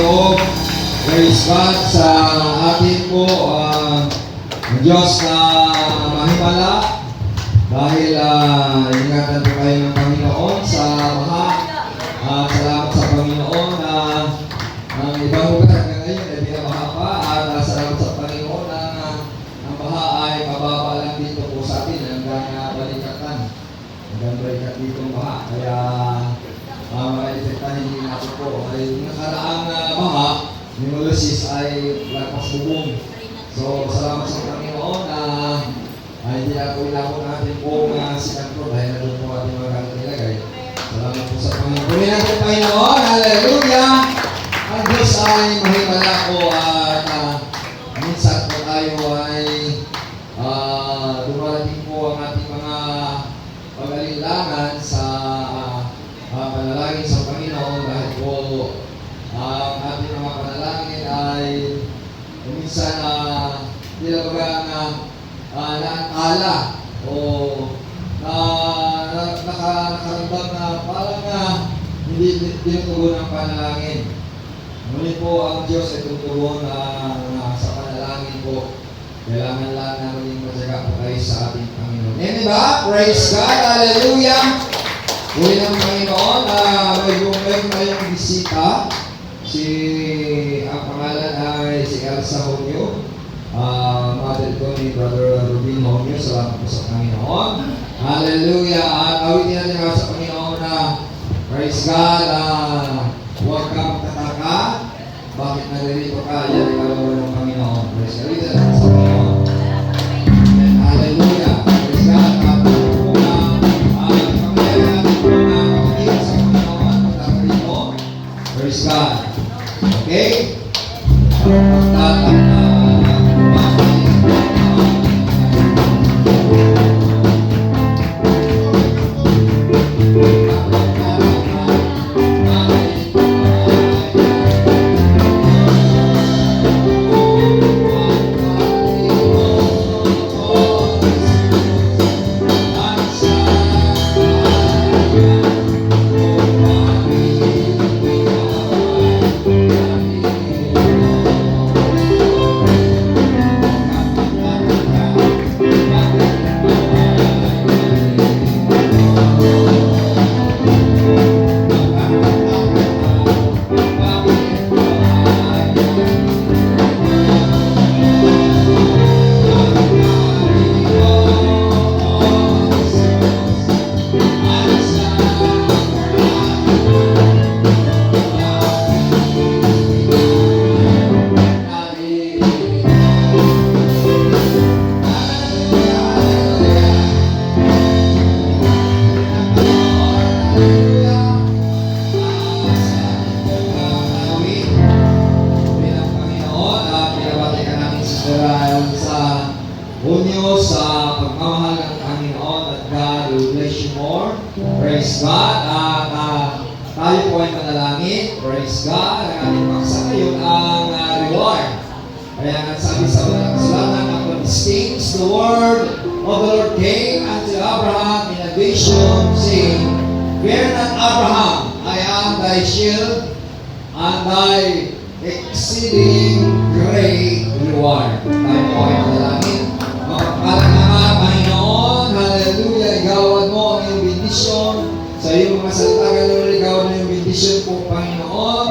loob. Praise God sa atin po Diyos na mahimala dahil ingatan po kayo ng Panginoon sa baha. Salamat sa Panginoon na ang ibang lugar hanggang ngayon ay binabaha pa at salamat sa Panginoon na ang baha ay mababa lang dito po sa atin hanggang balikatan. Hanggang balikat dito ang baha. Kaya maipektahin din natin po. Ay nakaraang baha ni Mulusis ay lagpas bubong. So, salamat sa Panginoon na hindi na po ilapon natin po sikat po dahil na doon po ating mga kanta nilagay. Salamat po sa Panginoon. Puri natin Panginoon. Hallelujah! Ang Diyos ay mahimala po at minsan po tayo ay dumarating po ang ating mga pag-alinlangan sa panalangin sa Panginoon dahil po ang ating mga panalangin ay minsan naantala o nakaramdam na parang hindi tinutugon ang panalangin. Ngunit po ang Diyos ay tutugon sa panalangin po. Kailangan lang na maging matyaga po tayo sa ating Panginoon. Amen ba? Praise God! Hallelujah! Uli ng Panginoon, may tayong bisita. Ang pangalan ay si Elsa Honyo. Mother ko ni Brother Rubin Honyo. Salamat po sa Panginoon. Hallelujah! At awitin natin nga sa Panginoon na praise God! Huwag kang tataka. Bakit naririto ka? Yan ay kalawin ng Panginoon. Praise God! Awitin natin sa Panginoon. Hallelujah! Praise God! Praise God. Okay? sa pagmamahal ng Panginoon at God will bless you more. Praise God. Tayo po ay manalangin. Praise God. Ang ating paksa ngayon ang reward. Kaya nagsabi sa mga kasulatan na when things the word of the Lord came unto Abraham in a vision, saying, Fear not, Abraham, I am thy shield and thy exceeding great reward. Tayo po ay manalangin. Mapagpalang naman, Panginoon, hallelujah, igawan mo ang iyong bendisyon. Sa iyong mga salita, gano'n, igawan mo yung bendisyon po, Panginoon.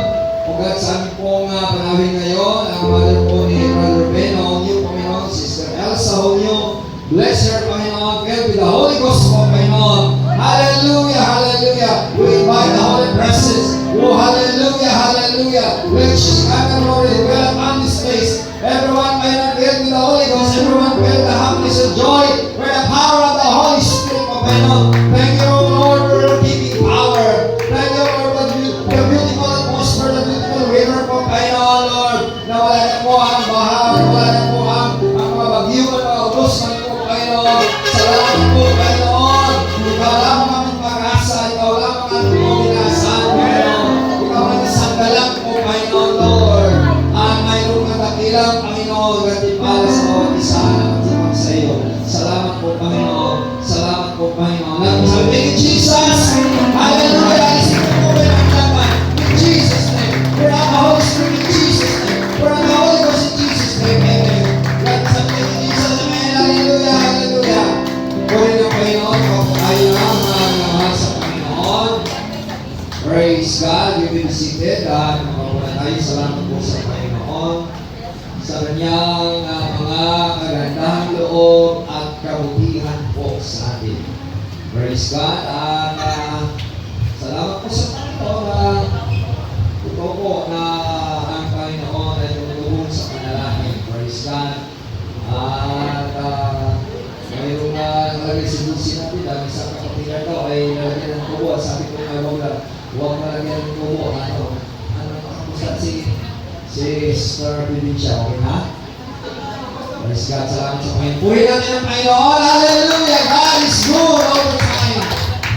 Ugat sa amin pong panawin ngayon, ang mother po ni Brother Ben, Honyo, Panginoon, Sister Elsa Honyo. Bless her, Panginoon, filled with the Holy Ghost po, Panginoon. Hallelujah, hallelujah. We invite the Holy Presence. Oh, hallelujah, hallelujah. When she's coming, Lord, dwell on this place. Everyone may not filled with the Holy Ghost. Everyone filled the happiness and joy. Where the power of the Holy Spirit, Panginoon. Thank you, Lord, for your keeping power. Thank you, Lord, for the beautiful atmosphere, the beautiful river, Panginoon, Lord. Na wala na po ang baha, wala na po ang mga bagyo, mga ubos, Panginoon. Salamat po, Panginoon. Ikaw lamang aming pag-asa. Ikaw lamang aming puminasan, Panginoon. Ikaw ang isang galang po, Panginoon, Lord. Ang mayroong katakilang, Panginoon, gatipala sa bawat isa na magtipag sa iyo. Salamat po, Panginoon. Salamat po, Panginoon. Sabi ni Jesus, hallelujah. Isip po ba ng laman? In Jesus' name. We're out the Holy Spirit. Makauna tayo. Salamat po sa Panginoon sa kanyang mga kagandahang loob at kabutihan po sa atin. Praise God. At salamat po sa Panginoon na ito po na ang Panginoon ay tumutulong sa panalangin. Praise God. At mayroong nalagay si Lucy natin dahil sa kapatigan daw ay nalagyan ng tubo. Sabi ko nga huwag nalagyan ng tubo. Ano nakapusta si Sister Provincia, okay na? Praise God, salamat sa Panginoon. Puri natin ang Panginoon. Hallelujah! God is good all the time.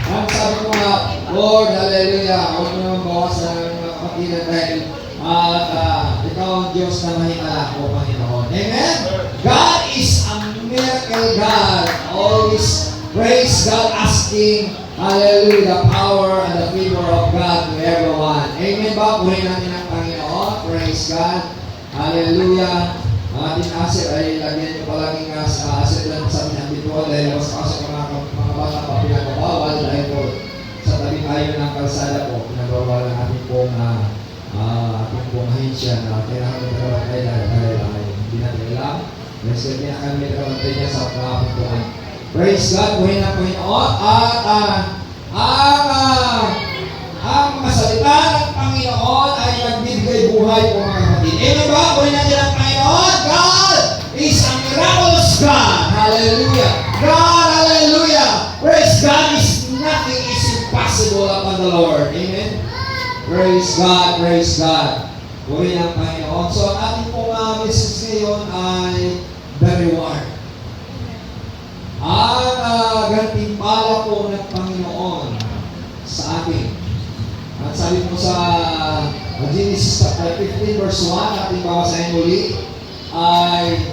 Ang sabi ko nga, Lord, hallelujah. Huwag mo naman bawasan ang mga kapatigan dahil ikaw ang Diyos na mahimala ko, Panginoon. Amen? God is a miracle God. Always praise God, asking, hallelujah, the power and the favor of God to everyone. Amen ba? Puri natin ang Panginoon. Praise God. Hallelujah. Ang ating asset ay lagyan nyo palaging sa asset lang sa ating habitual dahil mas kasi mga bata pa pinagabawal dahil po sa tabi tayo ng kalsada po pinagabawal ang ating pong ahensya na kailangan may tagabantay dahil hindi natin alam. Praise God, kailangan may tagabantay niya sa kahapon po. Praise God, buhay na Panginoon at ang mga salita ng Panginoon ay nagbibigay buhay po mga kapatid. Amen ba? Buhay natin ang Panginoon. God is a miraculous God. Hallelujah. God, hallelujah. Praise God is nothing is impossible upon the Lord. Amen. Praise God, praise God. Buhay ng Panginoon. So, ang ating pong message ngayon ay the reward. Ang gantimpala po ng Panginoon sa atin. At sabi mo sa Genesis chapter 15 verse 1, ating babasahin muli, ay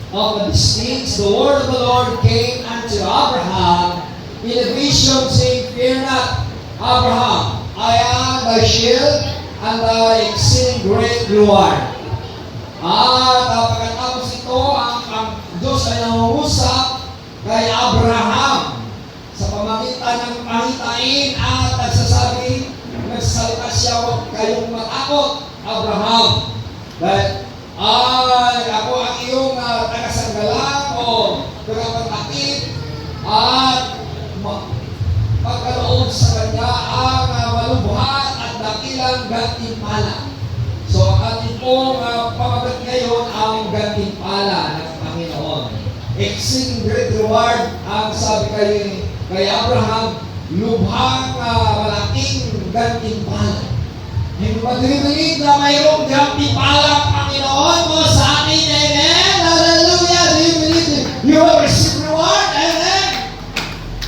of these things the word of the Lord came unto Abraham in a vision, saying, Fear not, Abraham, I am thy shield and thy exceeding great reward. At pagkatapos ito, ang Diyos ay nangungusap kay Abraham sa pamagitan ng pangitain at nagsasalita siya, huwag kayong matakot, Abraham. Dahil ako ang iyong tagasanggalang o tagapagtakip at pagkaloob sa kanya ang malubhat at dakilang gantimpala. So ang ating pong pamagat ngayon ang gantimpala ng Panginoon. Exceeding great reward ang sabi kay Abraham, lubhang malaking gantimpala. Hindi ba dinidinig na mayroong gantimpala ang Panginoon mo sa atin? Amen? Hallelujah! Do you believe it? You will receive reward? Amen?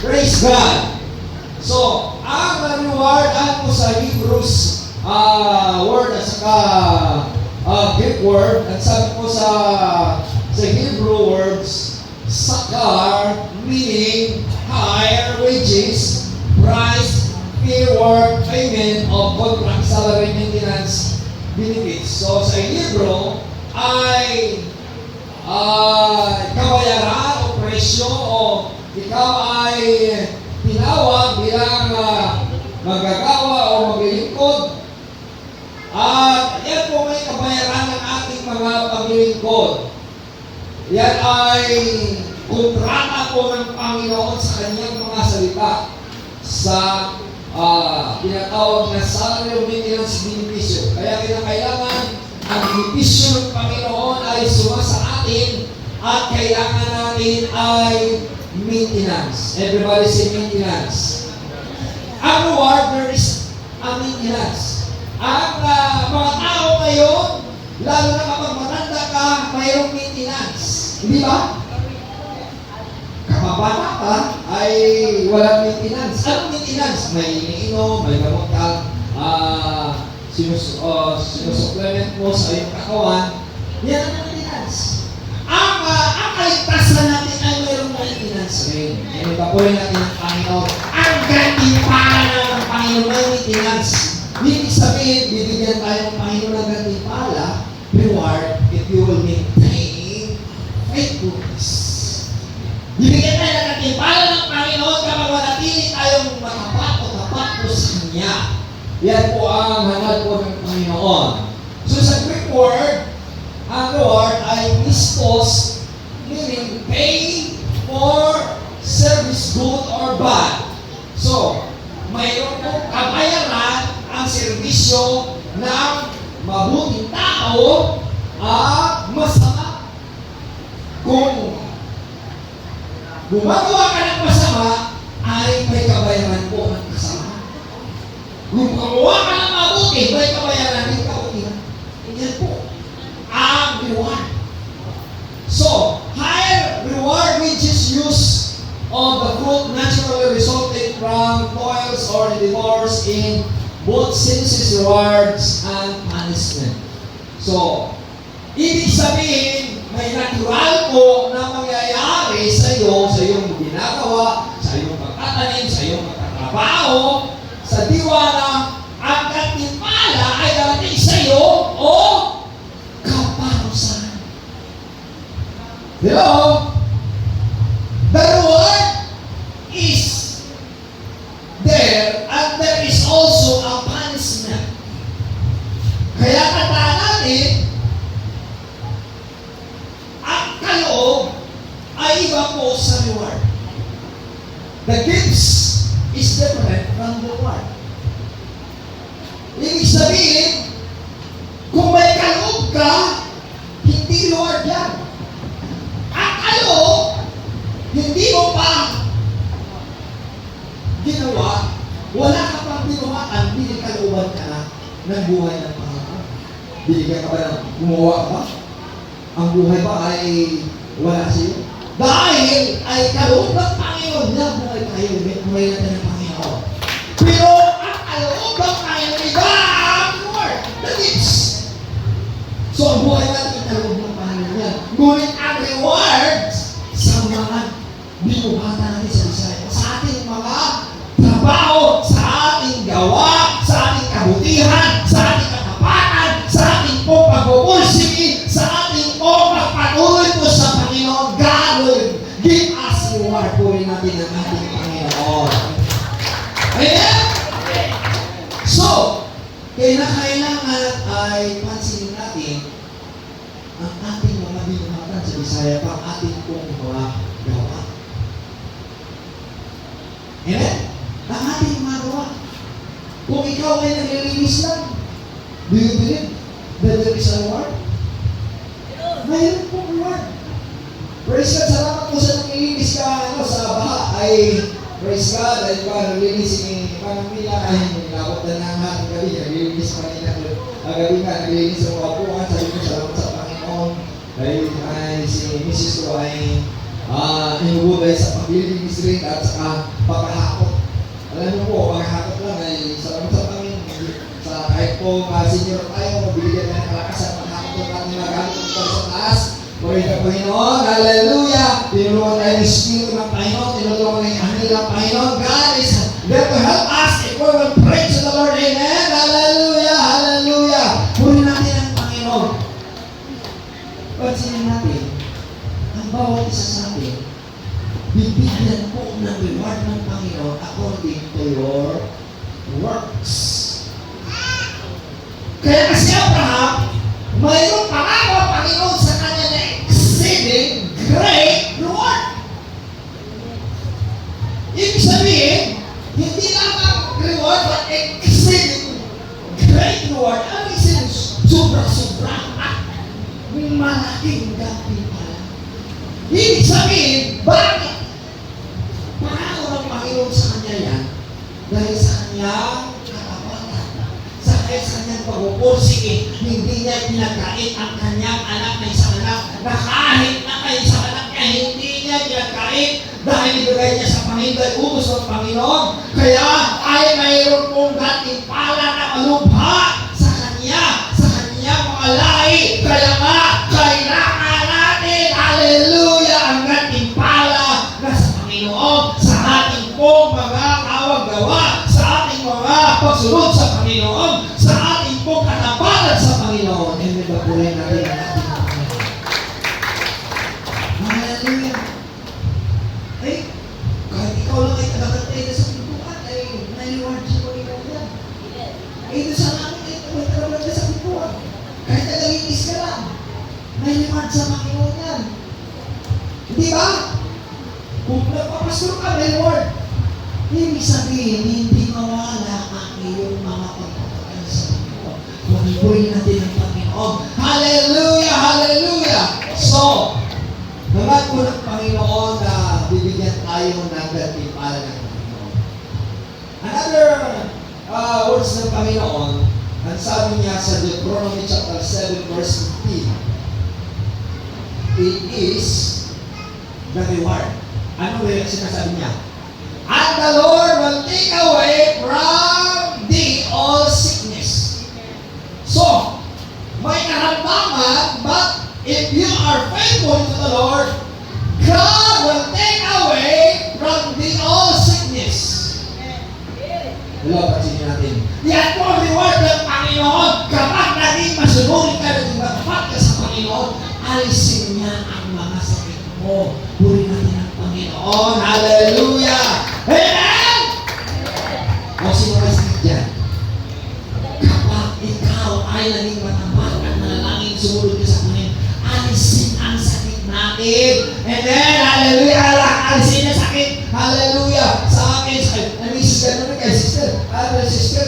Praise God! So, ang reward mo sa Hebrews word at saka Greek word, at sabi ko sa Hebrew words, sakar, meaning higher wages, price, reward, payment of contract, salary, maintenance, benefits. So sa Hebrew ay kabayaran o presyo o ikaw ay tinawag bilang magagawa o maglilingkod. At yan po may kabayaran ng ating mga paglilingkod. Yan ay kontrata po ng Panginoon sa kanyang mga salita sa tinatawag na salary of maintenance beneficio. Kaya kailangan ang beneficio ng Panginoon ay suma sa atin at kailangan natin ay maintenance. Everybody say maintenance. Ang reward, there is a maintenance. Ang mga tao ngayon, lalo na kapag matanda ka, mayroong maintenance. Hindi ba? Kapabata ka, ay walang maintenance. Anong maintenance? May iniinom, may gamot ka, sinusupplement mo sa iyong katawan. Yan ang maintenance. Ang kaligtasan natin ay mayroong maintenance rin. Ngayon, papuloy natin ang Panginoon. Ang gantimpala ng Panginoon may maintenance. Ibig sabihin, bibigyan tayo ng Panginoon ng gantimpala, reward, if you will maintain faithfulness. Bibigyan tayo ng gantimpala ng Panginoon kapag manatili tayong matapat o tapat po sa Kanya. Yan po ang hangal po ng Panginoon. So sa Greek word, ang reward ay mistos, meaning pay for service, good or bad. So, mayroon pong kabayaran ang serbisyo ng mabuting tao at masama. Kung gumagawa ka ng masama, ay may kabayaran po ng kasama. Kung gumawa ka ng mabuti, may kabayaran ng kabutihan. Yan po ang reward. So, higher reward which is use of the fruit naturally resulting from toils or divorce in both senses, rewards and punishment. So, ibig sabihin, may natural po na mangyayari sa iyong ginagawa, sa iyong pagtatanim, sa iyong pagtatrabaho, sa diwala, ang katimpala ay darating sa iyo o kaparusahan. Hello? The reward is there and there is also a punishment. Kaya kataan natin, ang kaloob ay iba po sa reward. The gifts is different from the reward. Ibig sabihin, kung may kaloob ka, hindi reward yan. Ang kaloob, hindi mo pa ginawa, wala ka pang ginawa, binikalooban ka na ng buhay ng Panginoon. Binigyan ka ba ng gumawa ka ba? Ang buhay ba ay wala sa iyo? Dahil ay kaloob ng Panginoon na buhay tayo, buhay natin ng Panginoon. Pero ang kaloob ng Panginoon iba ang Lord, the gifts. So ang buhay natin ay kaloob ng Panginoon yan. Ngunit ang rewards sa mga binuhatan natin sa Bisaya, sa ating mga trabaho, sa ating gawa, sa ating kabutihan, sa ating katapatan, sa ating pong pagpupursige, sa ating pong pagpatuloy po sa Panginoon. God will give us reward po rin natin ang ating Panginoon. Amen? So, kailangan ay pansinin natin ang ating mga binuhatan sa Bisaya, pang ating pong mga gawa. Amen? Ang ating mga gawa. Kung ikaw ay naglilinis lang, do you believe that there is a reward? Mayroon pong reward. Praise God, salamat po sa naglilinis ka sa baha ay praise God, dahil pa naglilinis si Pangpila ay nilawat na ng ating gabi, naglilinis pa nila gabi ka, naglilinis sa mga puwan, sabi ko salamat sa Panginoon dahil ay si Mrs. ko ay inubuday sa paglilinis rin at saka pagkahakot. Alam mo po, pagkahakot lang ay salamat sa Panginoon sa kahit po senior tayo, mabigyan na ng kalakasan pagkahakot ng ating nagamit sa taas. Purihin ka Panginoon, hallelujah! Tinulungan tayo ng Espiritu ng Panginoon, tinulungan tayo ng Anghel ng Panginoon. God is there to help us if we will pray to the Lord, amen? Hallelujah! Hallelujah! Purihin natin ang Panginoon. Pansinin natin, ang bawat isa sa atin, bibigyan po ng reward ng Panginoon according to your works. Kaya kasi Abraham, mayroong pangako ang Panginoon sa kanya na exceeding great reward. Ibig sabihin, hindi lamang reward but exceeding great reward. Ang isang sobra-sobra at malaking gantimpala. Ibig sabihin, bakit? Pangako ng Panginoon sa kanya yan dahil sa kanyang katapatan, sa kanyang pagpupursige, hindi niya pinagkait ang kanyang anak na isang anak na kahit na kayo sa anak niya, hindi niya pinagkait dahil ibigay niya sa Panginoon dahil utos ng Panginoon. Kaya ay mayroon pong gantimpala na malubha sa kanya mga lahi. Kaya nga, kailangan natin, hallelujah, ang gantimpala na sa Panginoon, sa ating pong mga kawagawa, sa ating mga pagsunod sa Panginoon, sa ating pong katapatan sa Panginoon. And may baguhin natin ang ating Panginoon. Hallelujah. Ay, kahit ikaw lang ay tagagantay na sa pintuan, ay nai-reward siya ko ikaw yan. Ay, doon sa langit, ay tagagantay sa pintuan. may reward sa Panginoon yan. Hindi ba? Kung nagpapastor ka, may reward. Ibig sabihin, hindi mawala ang iyong mga pagpapakal sa Panginoon. Pag-ipurin natin ang Panginoon. Hallelujah! Hallelujah! So, naman po ng Panginoon na bibigyan tayo ng gantimpala ng Panginoon. Another words ng Panginoon, ang sabi niya sa Deuteronomy chapter 7 verse 15, it is the reward. Ano ba yung sinasabi niya? And the Lord will take away from thee all sickness. So, may karamdaman, but if you are faithful to the Lord, God will take away from thee all sickness. Hello, pansinin natin. Yan po ang reward ng Panginoon. Kapag naging masunurin ka, naging matapat ka sa Panginoon, alisin niya ang mga sakit mo. Puri natin ang Panginoon. Hallelujah! Amen! O sino may sakit dyan? Kapag ikaw ay naging matapat at manalangin, sumunod ka sa Panginoon, alisin ang sakit natin. Amen! Hallelujah! Alisin ang sakit. Hallelujah! Sa akin, sister, ano kay sister? Sister,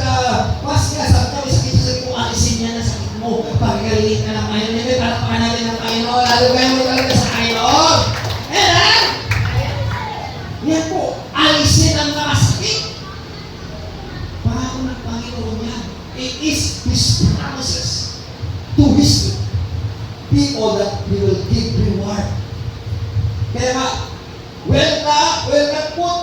pas nga, sabi kami sakit sa sakit mo, alisin niya na sakit mo. Pagkaliit ka ng Panginoon. Amen! Palakpakan natin ng Panginoon. Hallelujah! Mo talaga sa Panginoon. Amen! Yan po, alisin ang mga sakit. Pangako ng Panginoon yan. It is His promises to His people that He will give reward. Kaya nga, will not put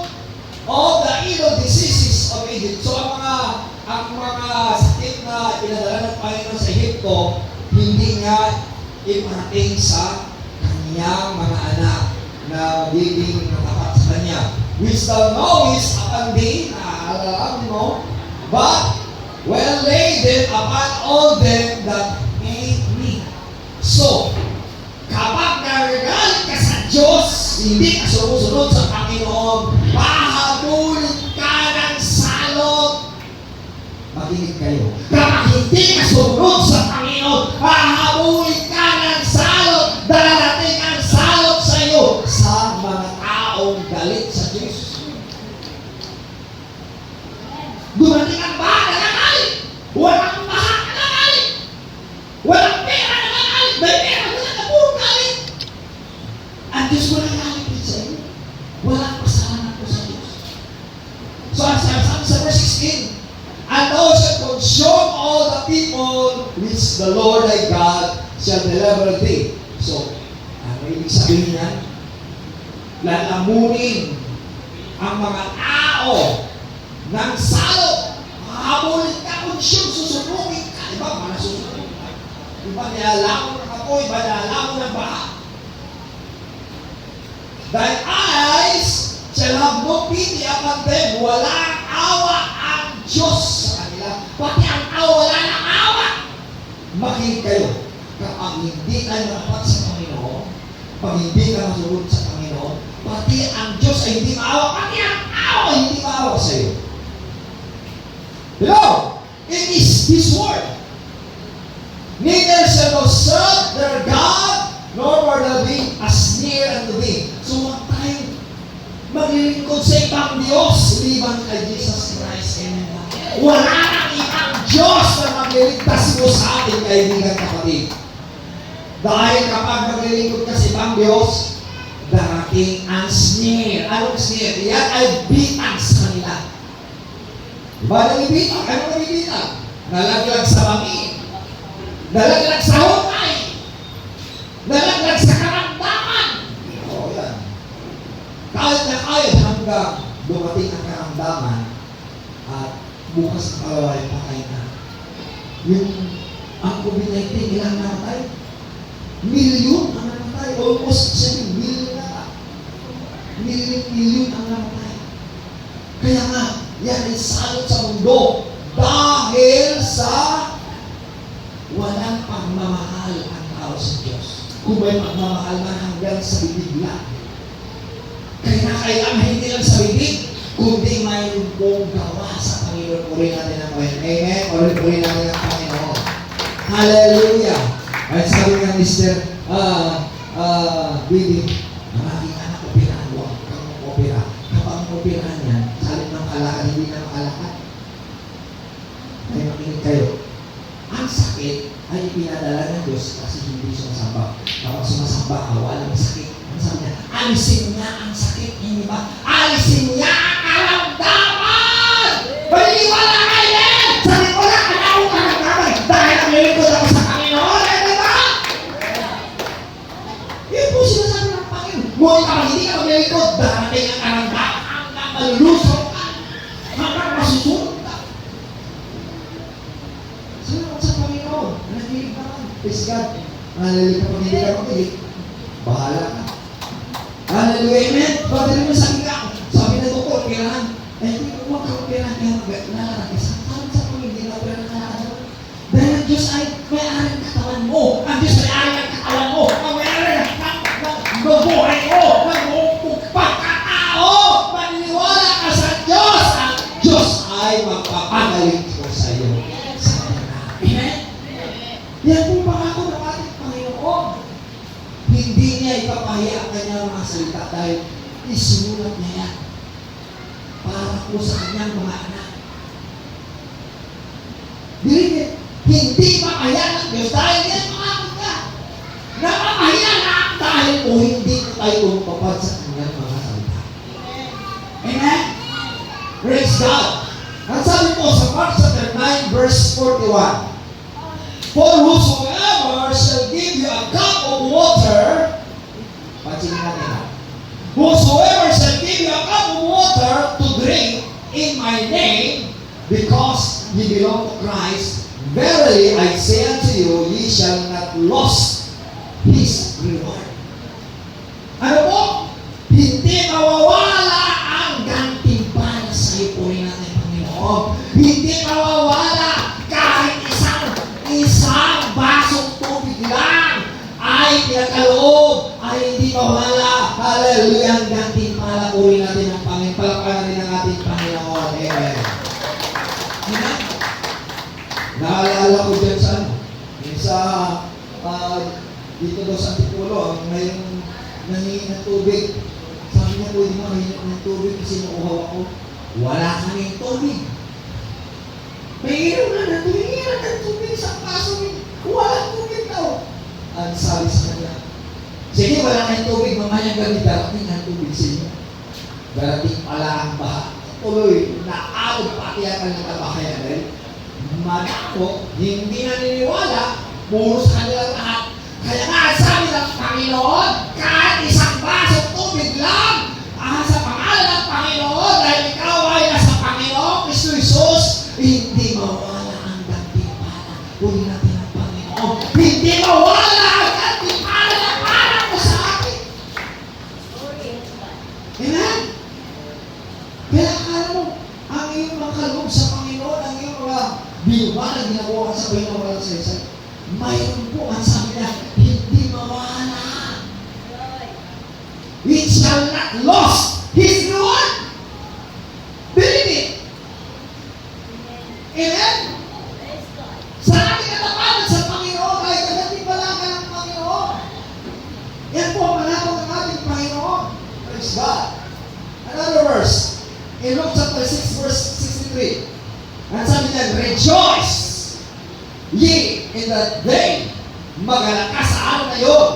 all the evil diseases of Egypt. So ang mga sakit na pinadala ng Panginoon sa Egypto, hindi nga iparating sa kanyang mga anak na magiging matapat sa kanya. Which thou knowest upon thee, alam mo, but will lay them upon all them that hate me. So, kapag nagagalit ka sa Diyos, hindi ka sumusunod sa Panginoon, pahabulin ka ng salot. Makinig kayo. Kapag hindi ka sumunod sa Panginoon, pahabulin ka ng salot. Darating ang salot sa iyo sa mga taong galit sa Diyos. Dumating ang baha na nangalit. Walang baha na nangalit. Walang pera na nangalit. May pera na puro galit. Ang Diyos mo nangalit sa iyo. Walang pasalamat ko sa Diyos. So, ang sabi sa verse 16, and thou shalt consume all the people which the Lord thy God shall deliver thee. So, ano ibig sabihin niya? Lalamunin ang mga tao ng salot. Mahabulin ka, consume, susunugin ka. Iba, mga susunugin ka. Iba, nilalamon ng apoy, iba, nilalamon ng baha. Thine eyes shall have no pity upon them. Walang awa ang Diyos sa kanila. Pati ang tao, wala ng awa. Makinig kayo. Kapag hindi tayo matapat sa Panginoon, pag hindi ka masunod sa Panginoon, pati ang Diyos ay hindi maawa. Pati ang tao ay hindi maawa sa iyo. Hello? It is His word. Neither shall thou serve their God, nor will there be a sneer unto thee. So, huwag tayong maglilingkod sa ibang Diyos, liban kay Jesus Christ. Amen. Wala nang ibang Diyos na magliligtas mo sa ating kaibigan kapatid. Dahil kapag maglilingkod ka sa ibang Diyos, darating ang sneer. Anong sneer? Yan ay bitang sa kanila. Diba nalibitang? Anong nalibitang? Nalaglag sa bangin. Nalaglag sa hukay. Nalaglag sa karamdaman. Oo, yan. Kahit na kahit hanggang dumating ang karamdaman at bukas ang kalaway, patay na. Yung ang COVID-19, ilang namatay? Milyon ang namatay. Almost 7 million na. Milyon ang namatay. Kaya nga, yan ay salot sa mundo dahil sa walang pagmamahal ang tao sa Diyos. Kung may pagmamahal man hanggang sa bibig lang. Kaya kailangan hindi lang sa bibig, kundi mayroon pong gawa sa Panginoon. Puri natin ang Panginoon. Amen? Puri natin ang Panginoon. Hallelujah! At sabi nga, Mr. Bibi, ang aking anak, operahan mo, kang opera. Kapag ang operahan niya, salit ng kalakad, hindi na makalakad. Kaya makinig kayo. Ang sakit ay pinadala ng Diyos kasi hindi sumasamba. Kapag sumasamba ka, walang sakit. Ang sabi niya, alisin niya ang sakit, hindi ba? Alisin niya ang karamdaman! Maliliwala kayo! Sabi ko na, ano ang karamdaman? Dahil ang lilipod ako sa Panginoon, di ba? Yun po sinasabi ng Panginoon. Ngunit kapag hindi ka maglilipod, darating ang karamdaman hanggang malulusok ka, hanggang masusunod ka. Salamat sa Panginoon. Nakikinig naman. Praise God. Hallelujah. Kapag hindi ka makinig, bahala ka. Hallelujah. Amen. Pagdali mo sa akin ako. Sabi na doktor, kailangan. Hindi ko huwag kang kailangan kaya mag-alaran. Sa Panginoon, hindi na pala nakakalaran. Dahil ang Diyos ay may-ari ng katawan mo. Ang Diyos may-ari ng katawan mo. Ang may-ari ng buhay mo. Ng pagkatao. Maniniwala ka sa Diyos. Ang Diyos ay magpapagaling ko sa iyo. Amen? Yan po pangako ng ating Panginoon. Hindi niya ipapahiya ang kanyang mga salita dahil isinulat niya yan para po sa kanyang mga anak. Diligid, hindi mapahiya ng Diyos dahil yan pangako niya. Napapahiya na dahil po hindi tayo tumupapad sa kanyang mga salita. Amen? Praise God! Ang sabi po sa Mark chapter 9 verse 41, for whosoever shall give you a cup of water, pansinin natin ha, whosoever shall give you a cup of water to drink in my name, because ye belong to Christ, verily I say unto you, ye shall not lose his reward. Ano po? Hindi mawawala ang gantimpala sa iyo po rin natin, Panginoon. Hindi mawawala kahit isang basong tubig lang ay pinakaloob, ay hindi mawala. Hallelujah. Ang gantimpala po rin natin ang Panginoon. Palakpakan natin ang ating Panginoon. Amen. Amen. Naalala ko dyan sa dito daw sa Antipolo, ang mayroong nangingi ng tubig. Sabi niya, pwede mo nangingi ng tubig kasi nakuhaw ako. Wala kaming tubig. May ilaw na natulingan ng tubig sa paso. Walang tubig daw. Ang sabi sa kanya, sige, wala kayong tubig, mamayang gabi darating ang tubig sa inyo. Darating pala ang baha. Tuloy, naabot pati ang kanyang kabahayan. Dahil madako, hindi naniniwala, puro sa kanilang lahat. Kaya nga, sabi ng Panginoon, kahit isang basong tubig lang, sa pangalan ng Panginoon, dahil ikaw ay nasa Panginoon, Kristo Jesus, hindi mawala ang gantimpala. Uli natin ang Panginoon. Hindi mawala ang gantimpala na para mo sa akin. Amen? Kaya akala mo, ang iyong mga kaloob sa Panginoon, ang iyong mga binuwa na ginagawa ka sa Panginoon walang sa mayroon po ang sabi niya, hindi mawala. It shall not lose his reward. Believe it. Amen? Sa ating katapanan sa Panginoon, ay kagatimpala ka ng Panginoon. Yan po ang malapang ng ating Panginoon. Praise God. Another verse. In Luke chapter 6 verse 63. Ang sabi niya, rejoice ye in that day. Magalak ka sa araw na yun.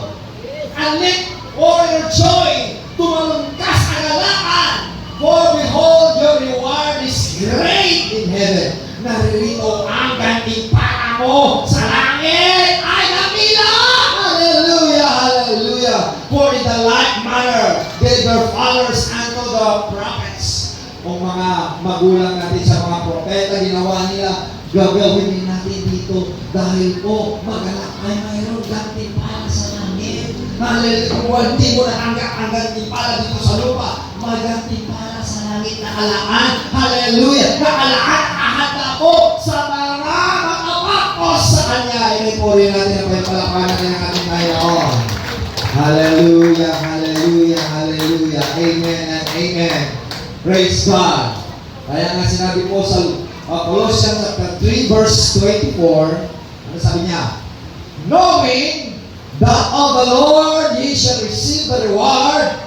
And let all your joy tumalong ka sa kagalakan. For behold, your reward is great in heaven. Naririto ang gantimpala mo sa langit ay namila. Hallelujah, hallelujah. For in the like manner did their fathers unto the prophets. O mga magulang natin sa mga propeta, ginawa nila, gagawin din natin dito dahil po magalak ay mayroong gantimpala sa langit. Hallelujah. Hindi mo natanggap ang gantimpala dito sa lupa. Magantimpala sa langit na kalaan. Hallelujah. Nakalaan ahad ako sa mga makapakos sa Kanya. Inipuri natin ang palakpakan natin ang ating Panginoon. Hallelujah, hallelujah, hallelujah. Amen and amen. Praise God. Kaya nga sinabi po sa Colossians chapter 3 verse 24, ano sabi niya? Knowing that of the Lord ye shall receive the reward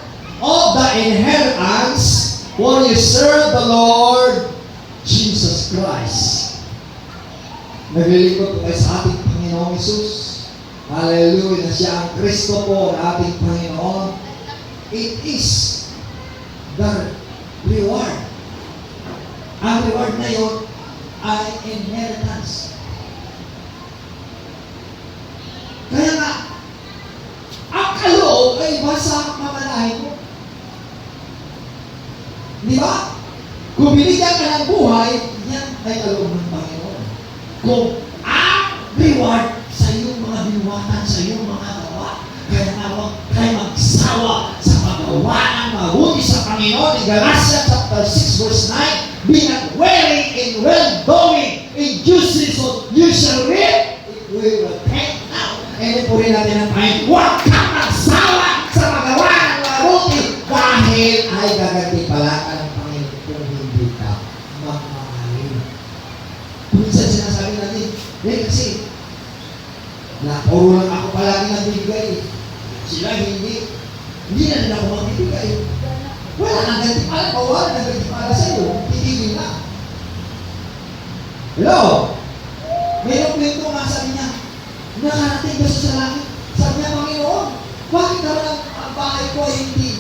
of the inheritance, for you serve the Lord Jesus Christ. Naglilingkod po tayo sa ating Panginoong Hesus. Hallelujah, na siya ang Kristo po, ang ating Panginoon. It is the reward. Ang reward na yun ay inheritance. Kaya nga, ang kaloob ay iba sa mamanahin mo. Di ba? Kung binigyan ka ng buhay, yan ay kaloob ng Panginoon. Kung ang reward sa iyong mga binuwatan, sa iyong mga gawa, kaya nga huwag kayo magsawa sa paggawa ng mabuti sa Panginoon. In Galatians chapter 6 verse 9, be not weary in well-doing, in due season you shall reap if we will repent now. And po rin natin ang Panginoon, huwag kang magsawa sa paggawa ng mabuti dahil ay gagantipalaan ng Panginoon kung hindi ka magmamahalin. Minsan sinasabi natin, kasi puro lang ako palagi nagbibigay. Sila hindi na rin ako magbibigay. Wala nang gantipala, wala nang gantipala sa iyo. Titigil na. Hello? Mayroong kwento nga sabi niya, nakarating ba siya sa langit? Sabi niya, Panginoon, bakit naman ang bahay ko ay hindi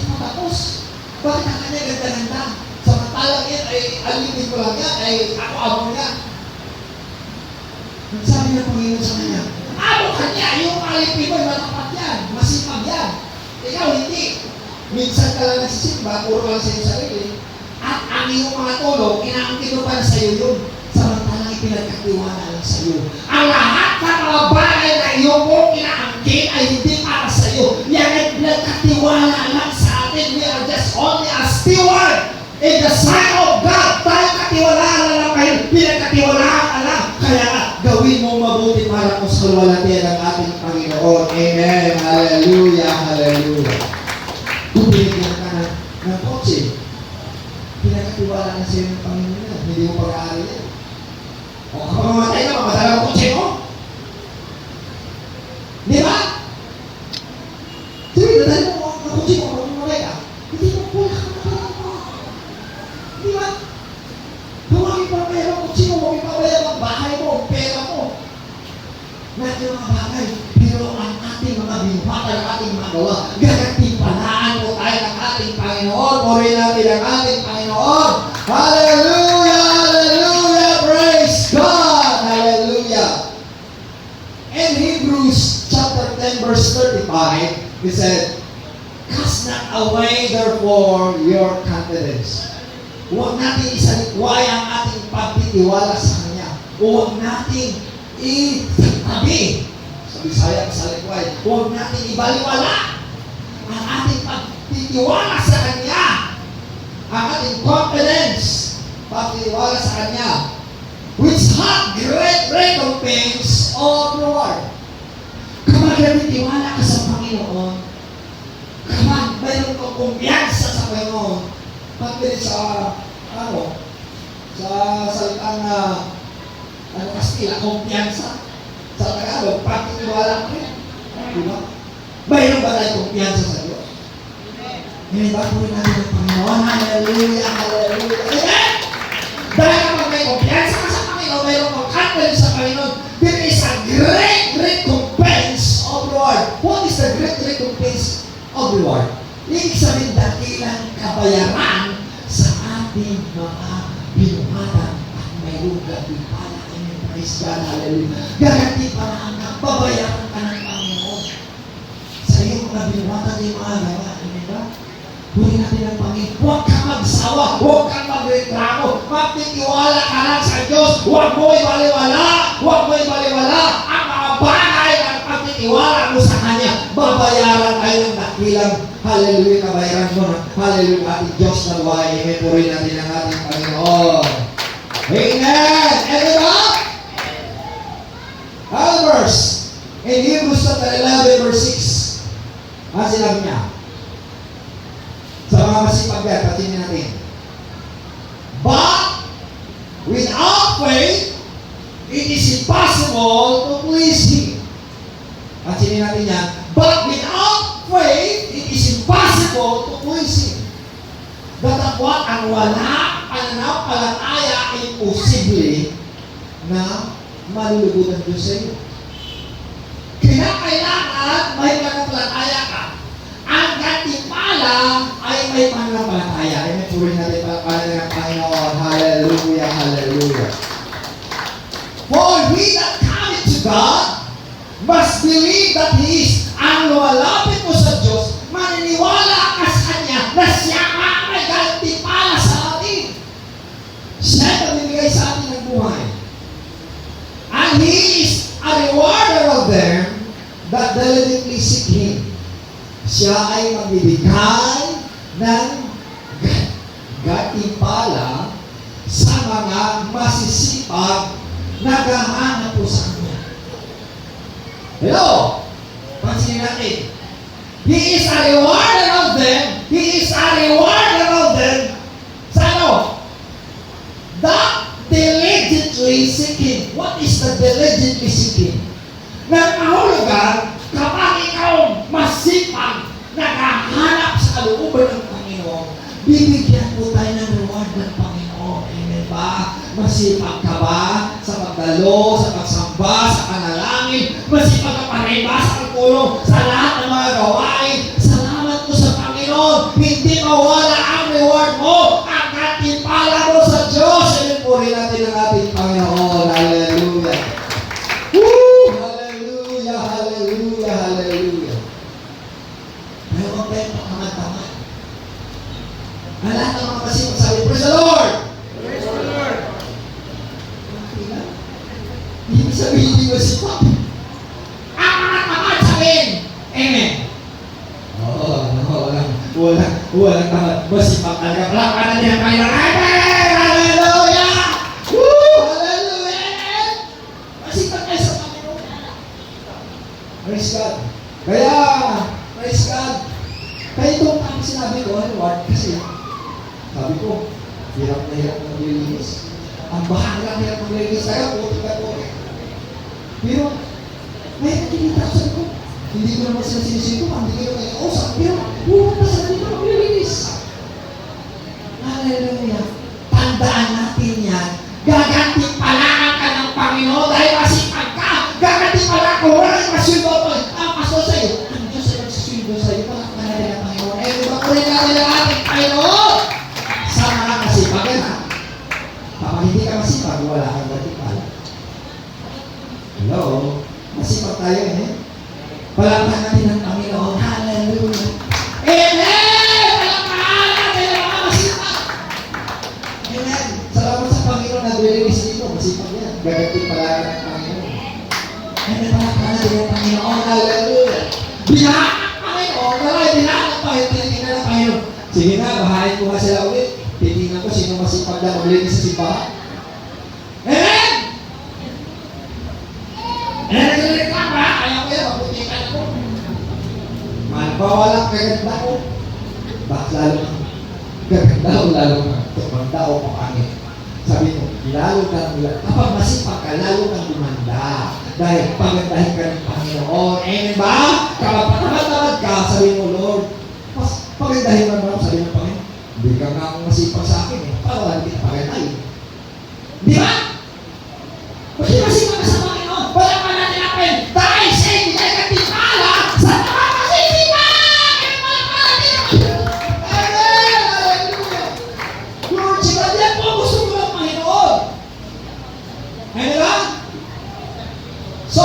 pa tapos? Bakit ang kanya ganda-ganda? Samantalang yan ay alipin ko lang yan, ay ako-amo niya. Sabi ng Panginoon sa kanya, amo kanya, yung alipin mo ay matapat yan, masipag yan. Ikaw hindi. Minsan ka lang nagsisimba, puro ka lang sa iyong sarili, at ang iyong mga tulong, inaangkin mo pa na sa iyo yun. Samantalang ipinagkatiwala lang sa iyo. Ang lahat ng mga bagay na iyong mong inaangkin ay hindi para sa iyo. Yan ay pinagkatiwala lang sa atin. We are just only a steward in the sight of God. Tayo katiwalaan lang kayo. Pinagkatiwalaan ka lang. Kaya gawin mo mabuti para kung sa kalwalatian ng ating Panginoon. Amen. Hallelujah. Hallelujah. Kung binigyan ka ng kotse, pinagkatiwala na sa iyo ng Panginoon yan. Hindi mo pag-aari yan. O kapag mamatay ka, mamadala ang kotse mo. Di ba? Sabi, dadali mo ang kotse mo, kung mamatay ka, hindi mo pula ka matatala mo. Di ba? Huwag ipapayar ang kotse mo, huwag ipapayar ang bahay mo, ang pera mo. Lahat yung mga bagay, pero ang ating mga binuhatan, ang ating mga gawa, gagantimpalaan mo tayo ng ating Panginoon, purihin natin ang ating Panginoon. Hallelujah! Hallelujah! Praise God! Hallelujah! In Hebrews chapter 10 verse 35, he said, cast not away therefore your confidence. Huwag natin isalikway ang ating pagtitiwala sa Kanya. Huwag natin itabi. Sa Bisaya, isalikway. Huwag natin ibaliwala ang ating pagtitiwala sa Kanya. Ang ating confidence, pagtitiwala sa Kanya, which have great recompense of reward. Kapag nagtitiwala ka sa Panginoon, kapag mayroon kang kumpiyansa sa Panginoon, pagpili sa salitang Kastila, kumpiyansa. Sa Tagalog, pagtitiwala ka rin. Diba? Mayroon ba tayo kumpiyansa sa Diyos? Ngayon ba po natin ang Panginoon? Hallelujah! Hallelujah! Amen! Dahil kapag may kumpiyansa ka sa Panginoon, mayroon kang confidence sa Panginoon, there is a great recompense of reward. What is the great recompense of reward? Ibig sabihin, dakilang kabayaran sa ating mga binuhatan at mayroong gabipala. Amen. Praise God. Hallelujah. Garanti pa na babayaran ka ng Panginoon sa iyong mga binuhatan yung mga gawa. Amen ba? Huwag natin ang Panginoon. Huwag kang magsawa. Huwag kang magreklamo. Magtitiwala ka lang sa Diyos. Huwag mo ibaliwala. Huwag mo ibaliwala ang mga bagay ng pagtitiwala mo sa Kanya. Babayaran tayo ng dakilang hallelujah, kabayaran mo na hallelujah, ating Diyos na buhay. Amen. Purihin natin ang ating Panginoon. Amen. And diba? Another verse. In Hebrews chapter 11 verse 6. Ang sinabi niya. Sa mga masipag yan, patinin natin. But without faith, it is impossible to please Him. Patinin malulubugan Diyos sa iyo. Kailangan may pananampalataya ka. Ang gantimpala ay may pananampalataya. Ay may puri natin pananampalataya ng Panginoon. Hallelujah, hallelujah. For he that cometh to God must believe that He is. Ang lumalapit mo sa Diyos, maniniwala ka sa Kanya na siya ang may gantimpala sa atin. Siya ang nagbibigay sa atin ng buhay. And He is a rewarder of them that diligently seek Him. Siya ay magbibigay ng gantimpala sa mga masisipag naghahanap po sa Kanya. Hello? Pansinin natin. He is a rewarder of them. He is a rewarder of them. Sa ano? That diligently seeking. What is the diligently seeking? Nangahulugan kapag ikaw masipag naghahanap sa kalooban ng Panginoon, bibigyan po tayo ng reward ng Panginoon. Amen ba? Masipag ka ba sa pagdalo, sa pagsamba, sa panalangin? Masipag ka pa rin ba sa pagtulong sa lahat ng mga gawain? Salamat po sa Panginoon. Hindi mawala ang reward mo. Ang gantimpala mo sa Diyos. Amen po rin natin ang ating Panginoon. Hallelujah. Woo! Hallelujah, hallelujah, hallelujah. Pero huwag tayong pakaman-taman. Ang lahat ng mga masipag sabi, praise the Lord! Praise the Lord! Hindi sabihin, hindi masipag. Ang mga tamad sabihin, amen. Oo, walang tamad. Masipag talaga. Palakpakan natin ang Panginoon. Amen! Hallelujah! Woo! Hallelujah! Masipag kayo sa Panginoon. Praise God. Kaya, praise God. Kaya itong ang sinabi ko, reward, kasi sabi ko, hirap na hirap ng release. Ang bahala ng hirap ng release. Kaya puti ka po. Pero, may nakikita ko sabi ko, hindi ko naman sila sinisito, hindi ko naman kausap, pero pumunta sa dito ng release. Hallelujah. Tandaan natin yan. Gagantimpalaan ka ng Panginoon dahil masipag ka. Gagantimpalaan ko, walang masyundo ko. Ang pastor sa'yo, ang Diyos ay magsisundo sa'yo. Palakpan natin ang Panginoon. Eh, di ba ko rin natin ang ating Panginoon? Sama lang masipag yan, ha? Kapag hindi ka masipag, wala kang gantimpala. Hello? Masipag tayo, eh? Palakpan natin ang Panginoon. Hallelujah. Amen! Palakpan natin ang mga masipag. Amen. Salamat sa Panginoon na release dito. Masipag yan. Gagantimpala ng Panginoon. Amen. Palakpan natin ang Panginoon. Hallelujah. Binahan ang Panginoon. Binahan ang Panginoon. Tinitingnan ang Panginoon. Sige na, bahayin ko nga sila ulit. Titingnan ko sino masipag na maglinis sa simbahan. Amen! Nagreklamo ba? Ayaw ko yan, maputikan ako. Bawalang kaganda ko. Bakit lalo kang gaganda o lalo kang tumanda o kapangit? Sabi mo, lalo kang, kapag masipag ka, lalo kang lumanda. Dahil pagandahin ka ng Panginoon. Amen ba? Kapag patamad-tamad ka, sabi mo, Lord, pagandahin mo naman, sabi ng Panginoon. Hindi ka nga masipag sa akin eh. Paano wala kita pagandahin? Di ba? Kasi masipag ka sa Panginoon. Wala ka natin natin. Dahil siya hindi tayo katipala sa mga masisipag! Kaya wala ka natin natin. Amen! Hallelujah! Lord, siya yan po gusto mo ng Panginoon. Amen ba? So,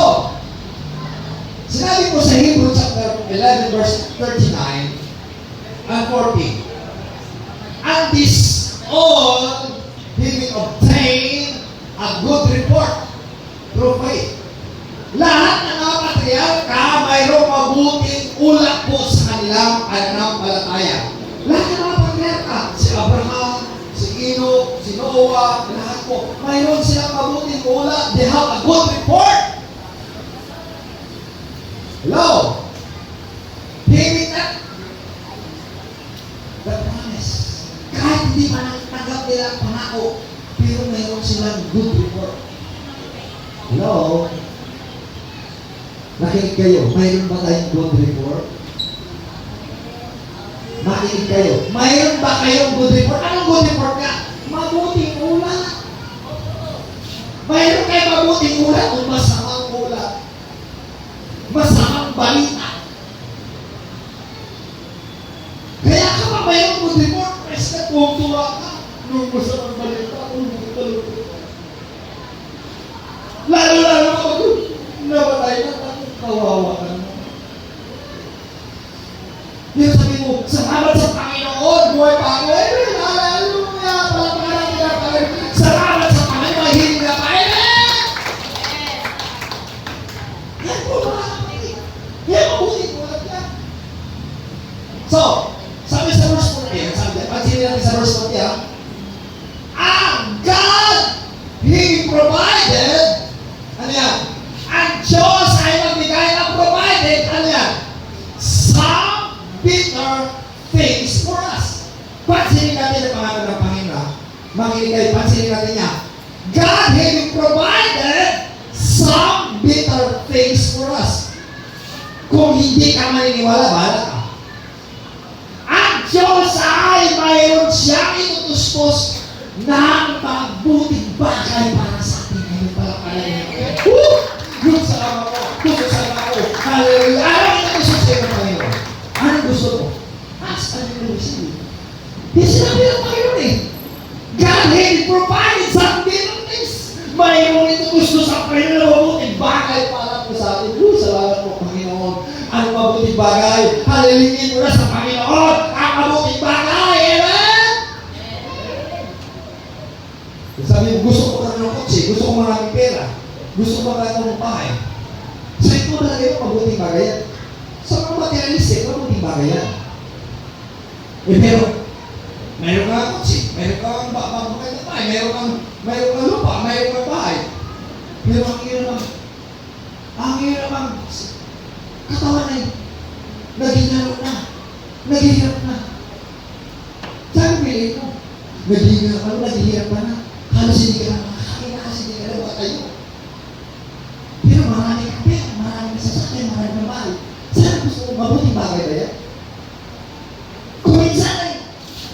sinabi ko sa Hebrews chapter 11 verse 39 and 40. And this all he will obtain a good report through faith. Lahat ng mga patriarka mayroong mabuting ulak po sa kanilang pananampalataya. Lahat ng mga patriarka, si Abraham, si Enoch, si Noah, lahat po, mayroon silang mabuting ulak. They have a good report. Hello? David na the promise. Kahit hindi pa natanggap nila ang pangako, pero mayroon silang good report. Hello? Nakinig kayo, mayroon ba tayong good report? Makinig kayo, mayroon ba kayong good report? Anong good report ka? Mabuting ulat. mayroon kayo mabuting ulat o masamang ulat. Masamang balita. Kaya kapag mayroon mo report, press na tuwa ka. Nung masamang balita, lalo-lalo kapag namatay na, kawawa ka na. Yung sabi mo, salamat sa Panginoon, buhay pa ako. Hallelujah! Palapakaran kita, Panginoon. Salamat sa Panginoon, mahilig na Panginoon. Yan po mga kapatid. Yan mabuti po lang yan. So, sabi sa verse 40, pansinin natin sa verse 40, ang God, He provided, ano yan? Ang Diyos ay magbigay ng provided, ano yan? Some bitter things for us. Pansinin natin ang pangalan ng Panginoon. Makinig kayo, pansinin natin niya. God having provided some bitter things for us. Kung hindi ka maniniwala, bahala ka. Ang Diyos ay mayroon siyang inutustos ng mabuting bagay para sa atin. Ngayon pala pala niya. Yung salamat ko. Yung salamat ko. Hallelujah. Alam mo na gusto sa'yo ng Panginoon. Ano gusto mo? Ask and you will receive. Di sinabi ng Panginoon eh. God had provided some bitter things. Mayroon ito gusto sa Panginoon. Mabuting bagay para po sa atin. Salamat po Panginoon. Ang mabuting bagay. Halilingin mo na sa Panginoon. Ang mabuting bagay. Amen? Sabi mo, gusto ko ka ng kotse. Gusto ko maraming pera. Gusto ko magkakaroon ng bahay. Sa ito na lang yung mabuting bagay yan. Sa mga materialistic, mabuting bagay yan. Eh pero, mayroon kang kotse, mayroon kang bahay, mayroon kang lupa, mayroon kang bahay. Pero ang hirap ang katawan ay naghihirap na. Saan bilhin mo? Naghihirap ka na. Halos hindi ka na makakain na kasi hindi ka na matayo. Pero marami ka pera, marami ka sasakyan, marami ka bahay. Saan gusto mo mabuting bagay ba yan? Kung minsan ay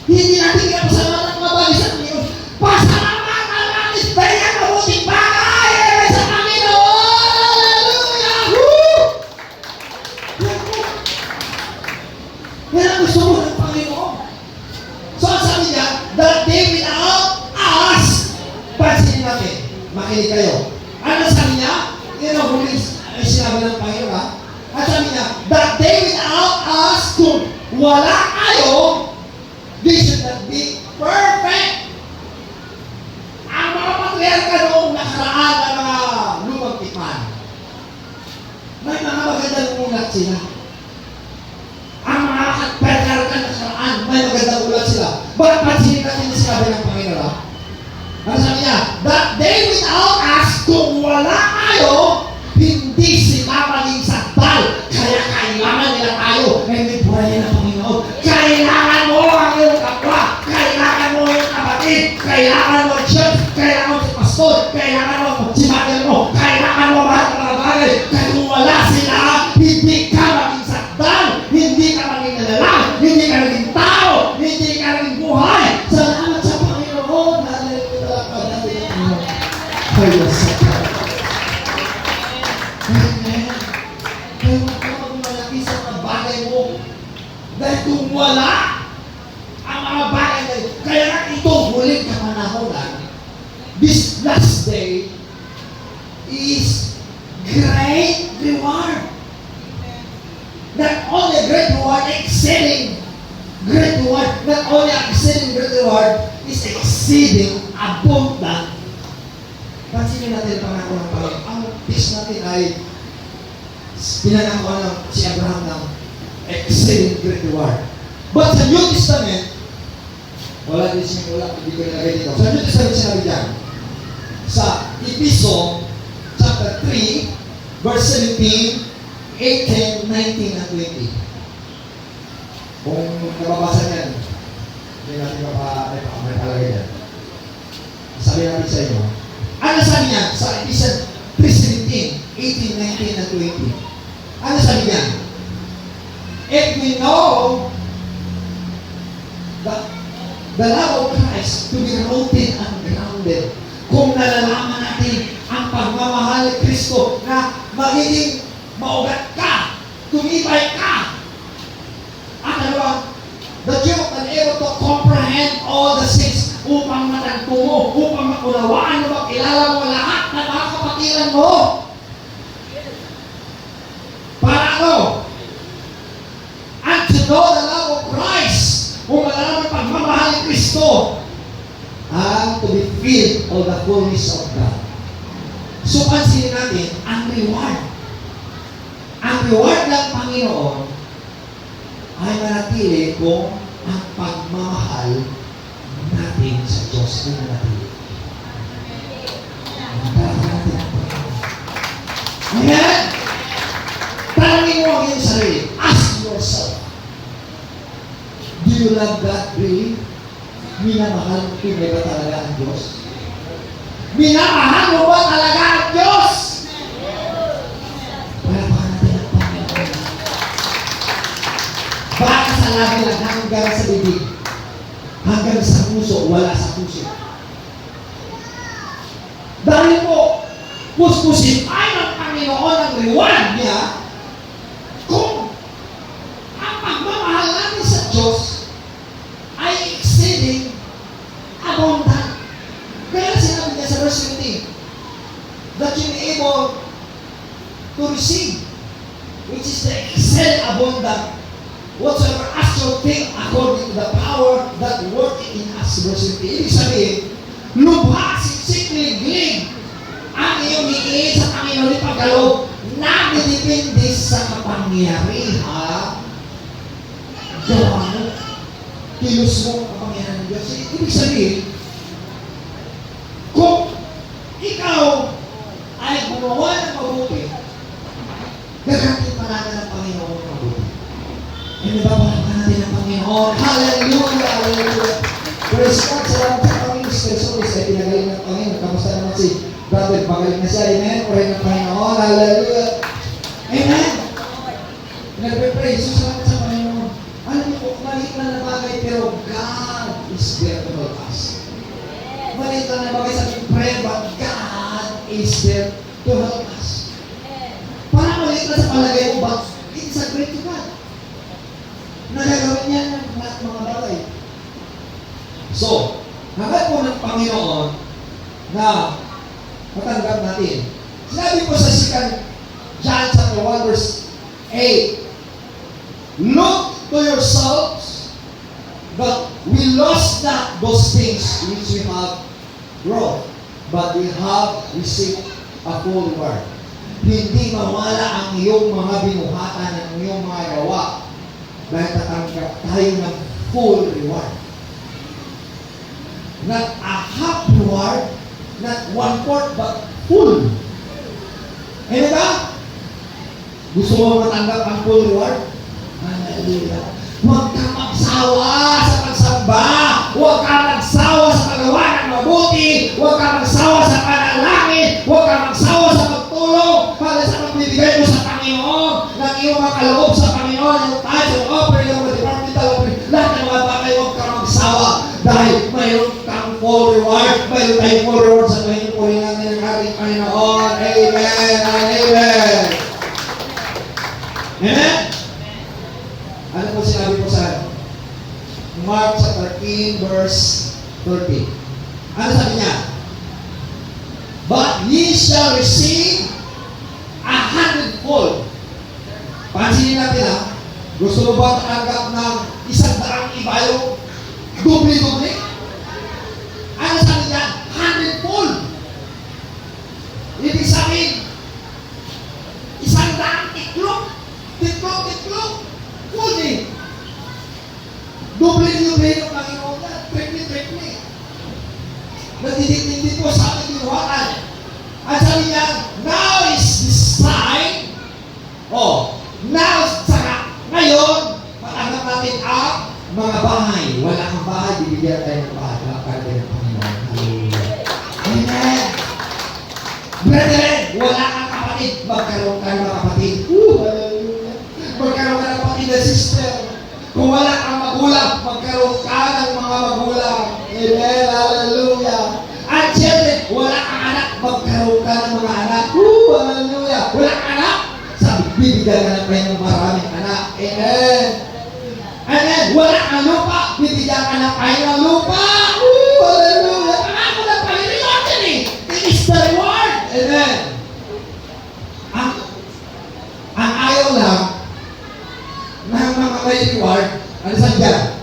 hindi natin kinapasalamatan ng mga bagay sa Panginoon, pasalamatan natin ba yan mabuting bagay sa Panginoon? Hallelujah! Woo! Yan ang gusto mo ng Panginoon. So sabi niya, that day without us, pansinin natin, makinig kayo. Ano sabi niya? Yan ang huling sinabi ng Panginoon ha? At sabi niya, that day without us, kung wala kayo, they should not be perfect. Ang mga patriarka noong nakaraan ng mga lumang tipan, may mga magandang ulat sila. Ang mga patriarka nakaraan, may magandang ulat sila. Bakit pansinin natin yung sinabi ng Panginoon ha? Ano sabi niya? That day without us, kung wala kayo, hindi sila maging sakdal. Kaya kailangan nila tayo. May buhay ng Panginoon. Kailangan mo ang iyong kapwa. Kailangan mo yung kapatid. Kailangan mo church. Kailangan mo si pastor. Kailangan mo si mother mo. Kailangan mo lahat ng mga bagay. Kaya kung wala sila, hindi ka maging sakdal. Hindi ka maging nalalang. Hindi ka maging tao. Hindi ka maging buhay. Salamat sa Panginoon. Hallelujah. Kaya sa dahil kung wala ang mga bagay na ito, kaya nga ito huling kamanahonan, this last day is great reward. Not only great reward, exceeding great reward. Not only exceeding great reward, is exceeding abundant. Pansinin natin ang pangako ng Panginoon. Ang peace natin ay pinangakuan ng si Abraham ng exceeding great reward. But sa New Testament, wala din siya wala, hindi ko nilagay dito. Sa New Testament sinabi dyan, sa Ephesians chapter 3, verse 17, 18, 19, and 20. Kung nababasa niyan, hindi natin mapalagay dyan. Sabi natin sa inyo, ano sabi niya sa Ephesians 3:17, 18, 19, and 20? Ano sabi niya? If we know the love of Christ to be rooted and grounded, kung nalalaman natin Kristo na magiging maugat ka, tumibay ka. At ano ba? That you can able to comprehend all the things upang matanto mo, upang maunawaan mo, makilala mo lahat na mga kapatiran mo. Para ano? And to know the love of Christ, kung malalaman ang pagmamahal ni Kristo, and to be filled of the fullness of God. So, pansinin natin, ang reward ng Panginoon ay manatili kung ang pagmamahal natin sa Diyos ay manatili. Amen? Tanongin mo ang iyong sarili. Ask yourself, do you love God really? Minamahal mo ba talaga ang Diyos? Minamahal mo ba talaga ang Diyos? Baka sa labi lang hanggang sa bibig, hanggang sa puso, wala sa puso. Dahil po, puspusin ay ng Panginoon ang reward niya kung ang pagmamahal natin sa Diyos ay exceeding abundant. Kaya sinabi niya sa verse 20, that you be able to receive, which is the exceeding abundant whatsoever actual thing according to the power that worketh in us. Verse 20. Ibig sabihin, lubha, siksik-liglig ang iyong hikiin sa Panginoon ni pagkaloob na dinipindi sa kapangyarihan. Gawa mo, kilos mo ang kapangyarihan ng Diyos. Ibig sabihin, kung ikaw ay gumawa ng mabuti, gagantin pa natin ng Panginoon ng mabuti. Hindi ba palakpan natin ang Panginoon? Hallelujah! Hallelujah! Praise God! Salamat sa Panginoon. Spesialis ay pinagaling ng Panginoon. Kamusta naman si Brother? Magaling na siya. Amen? Pray ng Panginoon. Hallelujah! Amen! Nagpe-pray. So, salamat sa Panginoon. Alam niyo po, maliit lang na bagay, pero God is there to help us. Maliit lang na bagay sa ating prayer, but God is there to help us. Parang maliit lang sa palagay mo, but it is a great to God. Nagagawin niya ng mga bagay. So, hanggang po ng Panginoon na matanggap natin. Sinabi po sa 2 John chapter 1 verse 8, look to yourselves that we lost not those things which we have wrought, but we have received a full reward. Hindi mawala ang iyong mga binuhatan, ang iyong mga gawa, dahil tatanggap tayo ng full reward. Not a half reward, not 1/4, but full. Eh ba? Gusto mo matanggap ang full reward? Hallelujah. Huwag kang magsawa sa pagsamba. Huwag kang magsawa sa paggawa ng mabuti. Huwag kang magsawa sa panalangin. Huwag kang magsawa sa pagtulong para sa pagbibigay mo sa Panginoon ng iyong mga kaloob sa Panginoon, yung tithes, yung offering, yung departmental offering, lahat ng mga bagay, huwag kang magsawa dahil mayroon kang full reward. Mayroon tayong full reward sa Panginoon. Puri natin ang ating Panginoon. Amen and amen. Amen? Ano po sinabi po sa Mark chapter 13 verse 30? Ano sabi niya? But ye shall receive 100-fold. Pansinin natin ha. Gusto mo ba matanggap ng 100 ibayo? Dubli-dubli? Ano sabi niya? 100-fold. Ibig sabihin, 100 tiklop. Tiklop. Full eh. Dubli-dubli yung Panginoon na. Tripli. Nagdidik-dik po sa ating binuhatan. At sabi niya, now is this time. Now, saka, ngayon, matanggap natin ang mga bahay. Wala kang bahay, bibigyan tayo ng bahay. Para tayo ng Panginoon. Hallelujah. Amen. Brethren, wala kang kapatid. Magkaroon ka ng mga kapatid. Hallelujah. Magkaroon ka ng kapatid na sister. Kung wala kang magulang, magkaroon ka ng mga magulang. Amen. Hallelujah. At syempre, wala kang anak, magkaroon ka ng mga anak. Hallelujah. Walang anak. Sabi, bibigyan ka ng Panginoon maraming anak. Amen. Amen. Wala kang lupa. Bibigyan ka ng Panginoon lupa. Woo! Hallelujah. Pangako ng Panginoon yan eh. It is the reward. Amen. Ang ayaw lang ng mga may reward, ano saan dyan?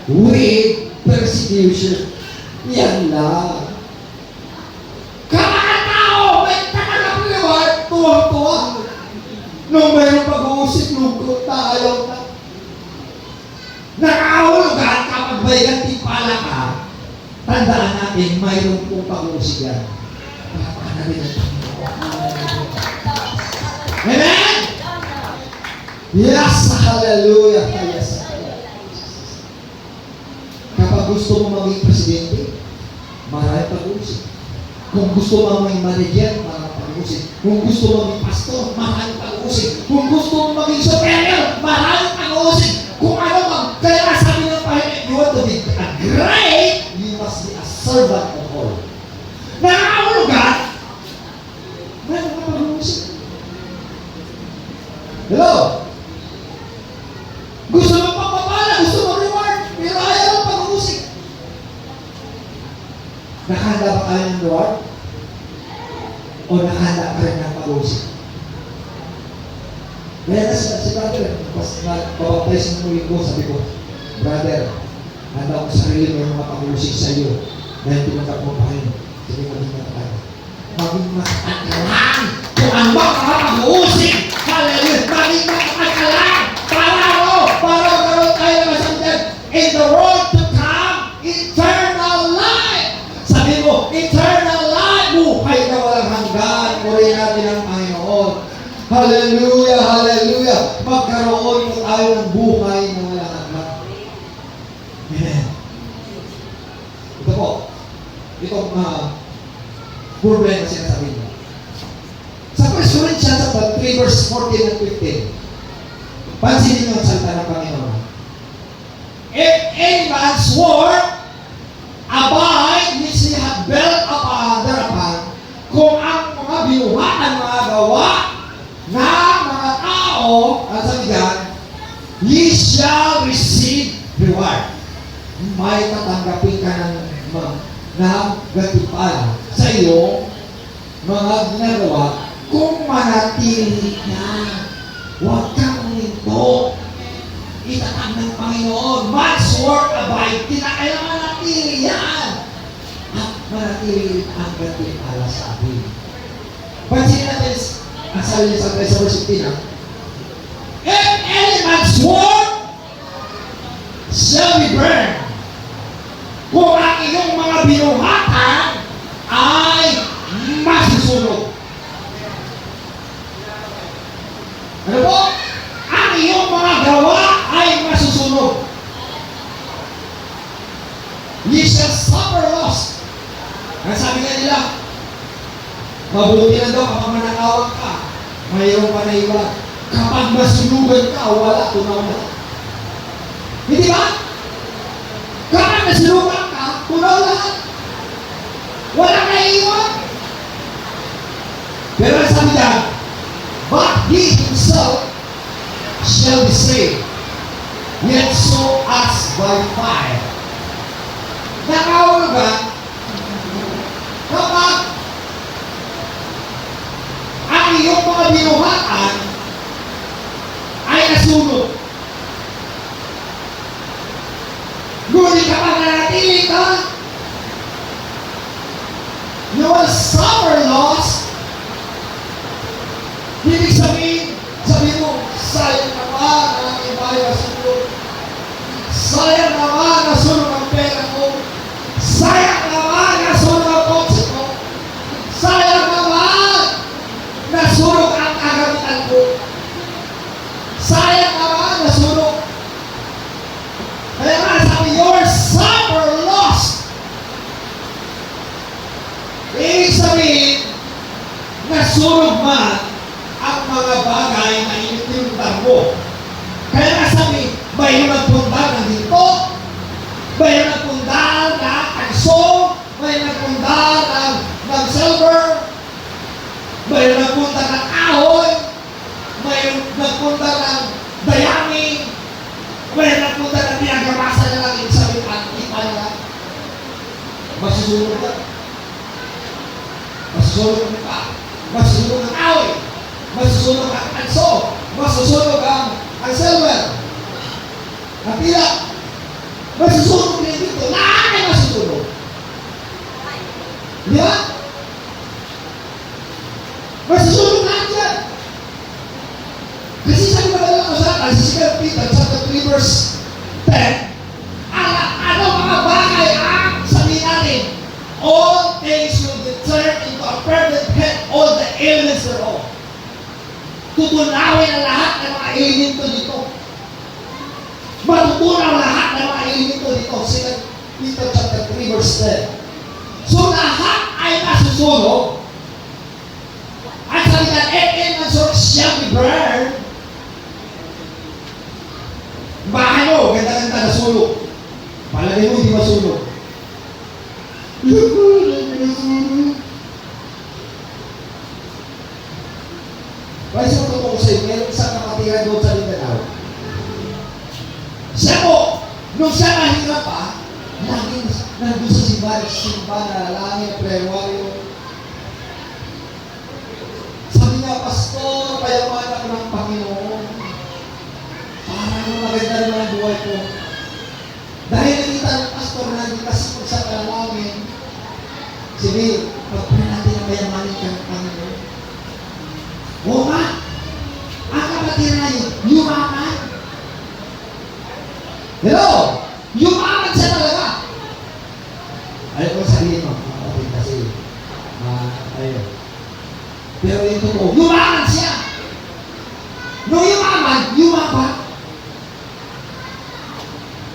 With persecution. Yan lang. Kakatao, may takanap reward, tuwang-tuwa. Nung mayroong pag-uusip, lungkot na, ayaw na. Nakahulugan kapag may gantimpala ka, tandaan natin, mayroong pong pag-uusip yan. Papakanapin ang Panginoon. Amen? Yes, hallelujah. Yes. Kapag gusto mo maging presidente, marami pag-uusip. Kung gusto mo maging manager, marami pag-uusip. Kung gusto mo maging pastor, marami pag-uusip. Kung gusto mo maging superior, marami pag-uusip. Kung ano man, kaya sabi ng Panginoon, you want to be a great, you must be a servant of all. Nakakahulugan, may mga pag-uusip. Hello? Gusto mo pagpapala, gusto mo reward, pero ayaw mo pag-uusip. Nakahanda ba kayo ng reward? O nakahanda ka rin ng pag-uusip? Kaya na si brother, pabaptais ng muling ko, sabi ko, brother, handa ko sarili mo yung mga pag-uusip sa iyo dahil tinanggap mo pa kayo. Sige, maging matatagal. Maging matatagal kung ano ba ka pag-uusip. Hallelujah! Maging matatagal para magkaroon tayo ng masamdan in the world to come, eternal life. Sabi mo, eternal life, buhay na walang hanggan. Purihin natin ang Panginoon. Hallelujah, hallelujah. Magkaroon mo tayo ng buhay na walang hanggan. Amen. Ito po, itong problema sinasabi mo. Sa 1 Corinthians 3 verse 14 and 15, pansinin niyo ang salita ng Panginoon. If any man's work abide, which he hath built thereupon, kung ang mga binuhatan, mga gawa na mga tao, ang sabi dyan, ye shall receive reward. May tatanggapin ka ng gantimpala sa iyong mga ginagawa kung manatili ka. Huwag kang huminto. Itatag ng Panginoon. Man's work abide. Kinakailangan natili yan. At manatili ang gantimpala sa atin. Pansinin natin ang sabi niya sa verse 15. If any man's work shall be burned, kung ang iyong mga binuhatan ay masusunog. Ano po? Ang iyong mga gawa ay masusunog. Ye shall suffer loss. Ang sabi nga nila, mabuti na daw kapag manakawag ka, mayroong panayawag. Kapag masunugan ka, wala, tunaw na. Hindi ba? Kapag nasunugan ka, tunaw lahat. Walang naiiwan. Pero ang sabi niya, but he himself shall be saved, yet so as by fire. Nakahulugan, kapag ang iyong mga binuhatan ay nasunog, ngunit kapag nanatili ka, you will suffer loss. Ibig sabihin, sabi mo, sayang naman ang iba'y nasunog. Sayang naman nasunog ang pera ko. Sayang naman nasunog ang kotse ko. Sayang naman nasunog ang kagamitan ko. Sayang naman nasunog. Kaya nga sabi, your suffer loss. Ibig sabihin, nasunog man ang mga bagay na initinutang mo. Kaya nga sabi, may nagpunta ng dito, may nagpunta ng tanso, may nagpunta ng silver, may nagpunta ng nagpunta ng dayaming, well, nagpunta ng pinagkamasa na lang sa ipa nila. Masusunod ka. Masusunod ka. Masusunod ang away. Masusunod ang anso. Masusunod ang silver. Ang pila. Masusunod din dito. Lahat ay masusunod. Di ba? Masusunod lahat yan. Kasi sabi ba lang ako sa si Peter, chapter 3 verse 10, ano mga bagay ang sabihin natin, all things will be turned into a perfect head, all the elements thereof. Tutunawin ang lahat ng mga elemento dito. Matutunaw lahat ng mga elemento dito. 2 Peter chapter 3 verse 10. So lahat ay nasusunog. At sabi na, elements shall be burned. Bahay mo, ganda-ganda na sulok. Palagay mo, hindi masulok. Kaya siya totoo ko sa'yo, meron isang nakatira doon sa Mindanao. Siya po, nung siya mahirap pa, laging nandun sa simba, nalangin, plerwaryo. Sabi niya, Pastor, payaman ako ng Panginoon. Parang maganda naman ang buhay ko. Dahil nakita ng pastor na hindi kasipag sa panalangin, sige, pag-pray natin ang mayamanin ka ng Panginoon. Oo nga, ang kapatid na yun, yumaman. Hello? Yumaman siya talaga. Ayaw ko sabihin mo, kapatid kasi, ayaw. Pero yung totoo, yumaman siya. Nung yumaman,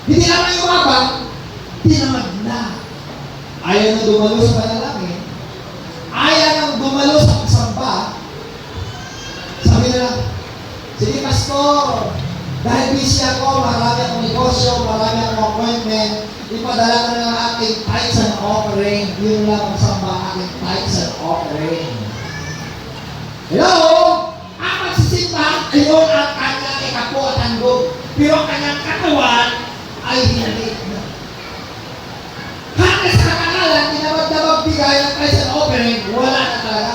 hindi naman yumabang, tinamad na. Ayaw na dumalo sa panalangin. Ayaw na dumalo sa pagsamba. Sabi na, sige Pastor, dahil busy ako, marami akong negosyo, marami akong appointment, ipadala ko na ng aking tithes and offering. Yun lang ang samba aking tithes and offering. Hello? Ang magsisimba, ayun ang kanyang ikapo at handog. Pero ang kanyang katawan ay hinalik na. Hanggang sa kakanalan, tinabag-dabag bigay ng tithes and offering, wala na talaga.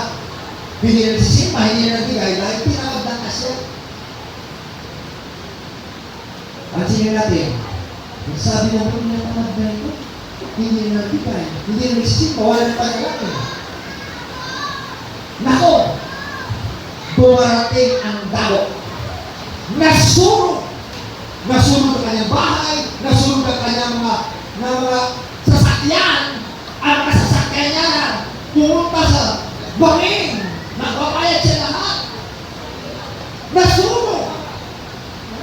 Hindi na nagsisimba, hindi na nagbigay dahil tinabag na siya. Pansinin natin, sabi na po niya tamad na ito, hindi na nagbigay, hindi na nagsisimba, wala na pagkalangin. Nako! Dumarating ang dago. Nasurog ang kanyang bahay, nasurog ang kanyang mga sasakyan, ang mga sasakyan niya na pumunta sa bangin, nagpapayat siya lahat. Nasurog.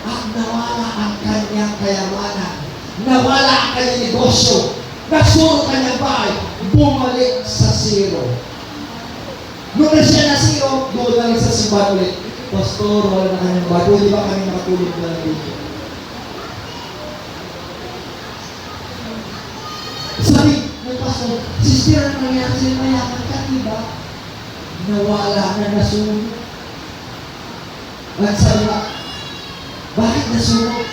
At nawala ang kanyang kayamanan, nawala ang kanyang negosyo, nasurog ang kanyang bahay, bumalik sa zero. Nung na siya na zero, doon lang sa simbahan ulit. Pastor, wala na kanyang bahay. Di ba kami nakatulog na lang dito? Sabi ng pastor, sister, ang nangyari sa'yo, mayaman ka, diba? Nawala na nasunod. At sabi ba, bakit nasunod?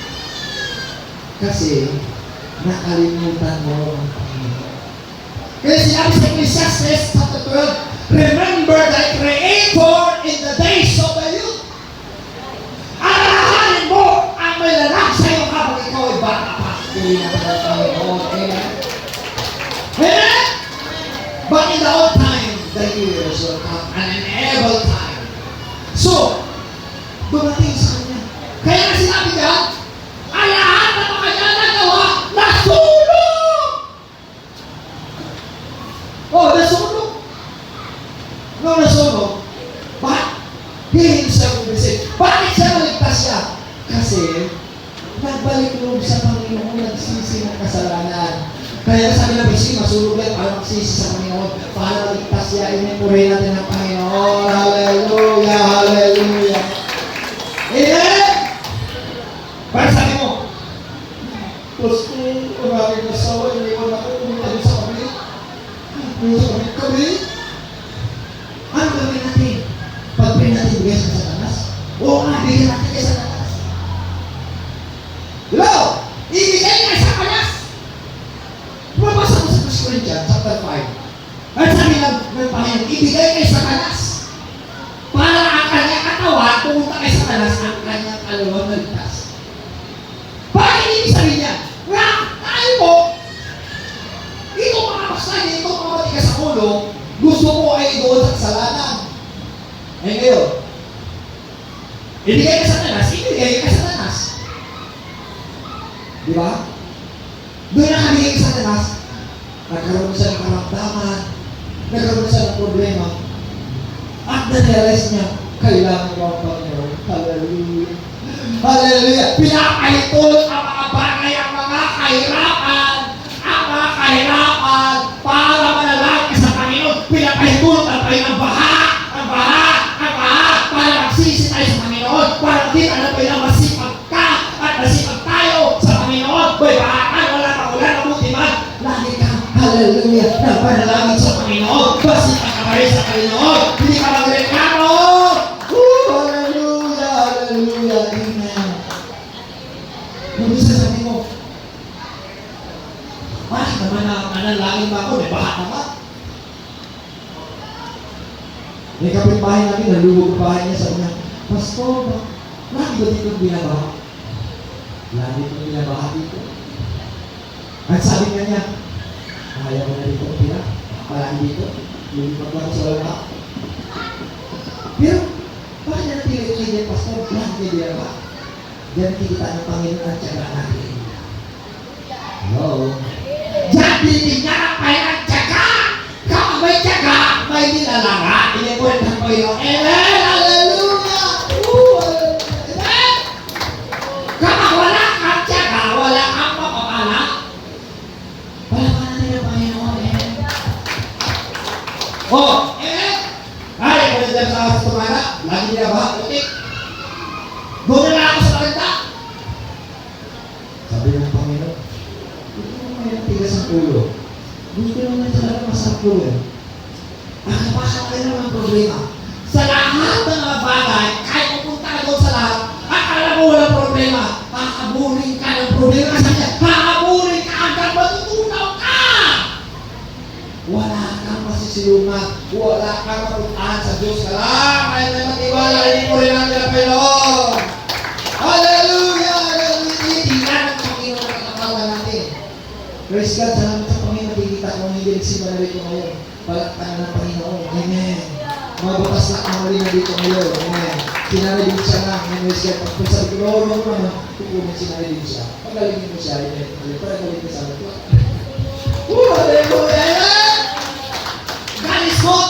Kasi, nakalimutan mo ang Panginoon. Kaya sinabi sa Ecclesiastes chapter 12, remember thy Creator in the days of thy youth. Alalahanin mo ang may lanak sa iyo habang ikaw ay bata pa. Hindi na pala Panginoon. Amen? Amen? But in the old time, the years will come, and an able time. So, dumating sa kanya. Kaya nga sinabi niya, ang lahat ng mga kanya nagawa, nasunog! Oh, nasunog. Nung nasunog, he himself will be saved. Bakit siya maligtas siya? Kasi, nagbalik loob sa Panginoon, nagsisi ng kasalanan. Kaya sabi na Bisi, masunog yan para magsisi sa Panginoon. Para maligtas siya, inimurin natin ang Panginoon. Hallelujah, hallelujah. Amen? Para sabi mo, Pastor, ang aking asawa, iniwan ako, pumunta doon sa kami. Pumunta kami. Ano gawin natin? Pag-pray natin bigay sa Satanas? Oo nga, bigyan kaluluwa na ligtas. Bakit hindi sabihin niya? Nga, tayo mo, itong mga pasay, itong mga matigas sa ulo, gusto mo ay doon sa kasalanan. Eh ngayon, ibigay ka sa tanas, ibigay ka sa tanas. Di ba? Doon na kabigay ka sa tanas, nagkaroon siya ng karamdaman, nagkaroon siya ng problema, at na-realize niya, kailangan ko ang Panginoon. Hallelujah. Hallelujah. Pinapahitulot ang mga bagay, ang mga kahirapan, para manalangin ka sa Panginoon. Pinapahitulot ang tayo ng baha, para magsisi tayo sa Panginoon, para makita na tayo na masipag ka, at masipag tayo sa Panginoon. May bahakan, wala kang ulan, mabuti man. Lagi ka, hallelujah, nagpanalangin sa Panginoon. Masipag ka pa rin sa Panginoon. Hindi ka magreklamo. Hallelujah, hallelujah, amen. Kung sasabihin mo, bakit naman nanalangin ba ako? May baha naman. May kapitbahay namin, nalulog bahay niya sa kanya, Pastor, lagi ba dito binabaha? Lagi ko binabaha dito. At sabi nga niya, ayaw mo na dito pila, palagi dito, lumipat lang sa lala. Pero, bakit na natin dyan, Pastor? Lagi niya binabaha. Diyan kita ng Panginoon at tiyaga natin. Hello? Diyan titignan ang Panginoon at tiyaga! Kapag may tiyaga, may nilalanga. Inipunin ng Panginoon. Amen! Hallelujah! Amen! Kapag wala kang tiyaga, wala kang mapapala, wala ka natin ang Panginoon. Amen! Oh! Amen! Ay, kung dyan sa tumana, lagi nila ba? Utik! Doon na lang ako sa kanta! Sabi ng Panginoon, hindi mo may tigas ang ulo. Gusto naman talaga masarap ulo eh. Nakapasok kayo ng problema. Sa lahat ng mga bagay, kahit pupunta ka doon sa lahat, akala mo walang problema. Hakabunin ka ng problema. Kasi niya, hakabunin ka hanggang matutunaw ka! Wala kang masisilungan. Wala kang mapuntahan sa Diyos ka lang. Kaya may matibala, hindi mo rin ang Panginoon. Hallelujah! Hallelujah! Tingnan ang Panginoon ang katawan natin. Praise God, salamat sa Panginoon. Nakikita ko ang hindi nagsimba na rito ngayon. Palakpakan ng Panginoon. Amen. Mga bukas na kamali na dito ngayon. Amen. Sinanalin siya lang. Amen. Pag sabi ko, Lord, Lord, naman, tukunin sinanalin siya. Paglalingin mo siya. Amen. Paglalingin mo siya. Hallelujah! Amen! God is good.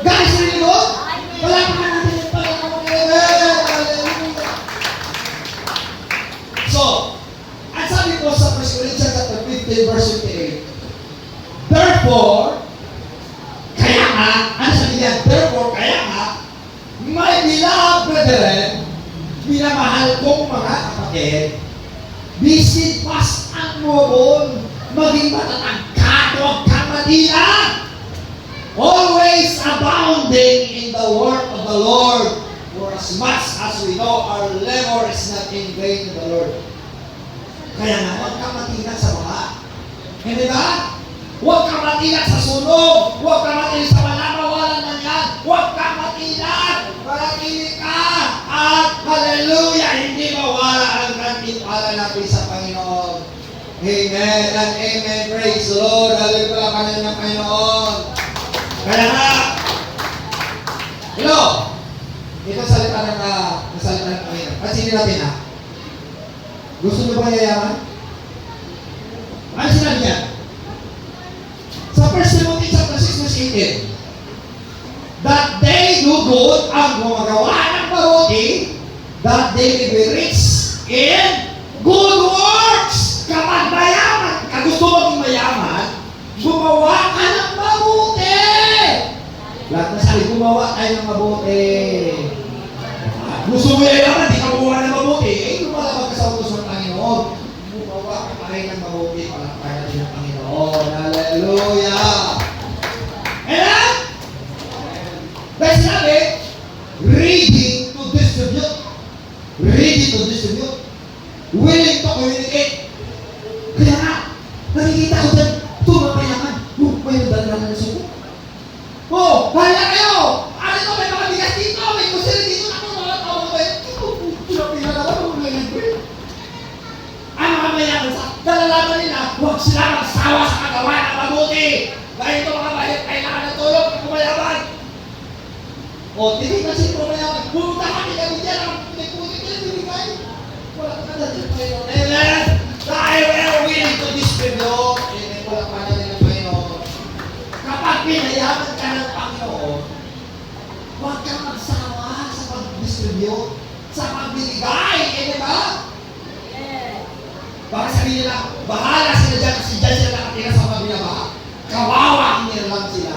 God is really good. Palakpakan natin yung Panginoon. Amen. Hallelujah. So, at sabi ko sa 1 Corinthians chapter 15 verse 28, therefore, kaya nga, ano sabi niya? Therefore, kaya nga, my beloved brethren, minamahal kong mga kapatid, be steadfast and mobile, maging matatag ka, huwag kang matila, always abounding in the work of the Lord, for as much as we know our labor is not in vain in the Lord. Kaya nga, huwag kang matinag sa baha. Hindi ba? Huwag kang matinag sa sunog. Huwag kang matinag sa malamawalan na yan. Huwag kang matinag. Manatili ka. At hallelujah, hindi mawala ang gantimpala natin sa Panginoon. Amen and amen. Praise the Lord. Hallelujah ka na ng Panginoon. Kaya nga, hello, ito salita ng Panginoon. Pansinin natin ha. Gusto nyo ba yayaman? Ano sinabi niya? Sa 1 Timothy chapter 6 verse 18, that they do good ang gumagawa ng mabuti, that they may be rich in good works. Kapag mayaman, gusto mo maging mayaman, gumawa ka ng mabuti. Lahat na sabi, gumawa tayo ng mabuti. Gusto mo yayaman, di ka gumawa ng mabuti. Eh, lumalabag ka sa utos ng Panginoon. Gumawa ka pa rin ng mabuti para kaya din ng Panginoon. Hallelujah! Amen? Dahil sinabi, ready to distribute. Ready to distribute. Willing to communicate. Kaya nga, nakikita ko dyan, tumapayaman. May nagdala na suko. Kaya kayo! Ano ito, may mga bigas dito, may kusiri dito, ako mga tao ko eh. plano nila, huwag sila magsawa sa kagawa ng mabuti. Dahil ito mga bayan, kailangan ng tulong ng kumayaman. O, titignan si kumayaman, pumunta kami kami dyan, ang putik-putik nila bibigay. Wala ka na dyan, Panginoon. Amen. Dahil we are willing to distribute. Amen. Wala ka na din ng Panginoon. Kapag pinayaman ka ng Panginoon, huwag kang magsawa sa pag-distribute, sa pagbibigay. Amen ba? Baka sabihin nila, bahala sila dyan kasi dyan sila nakatira sa mga binabaha. Kawawa ang nilalang sila.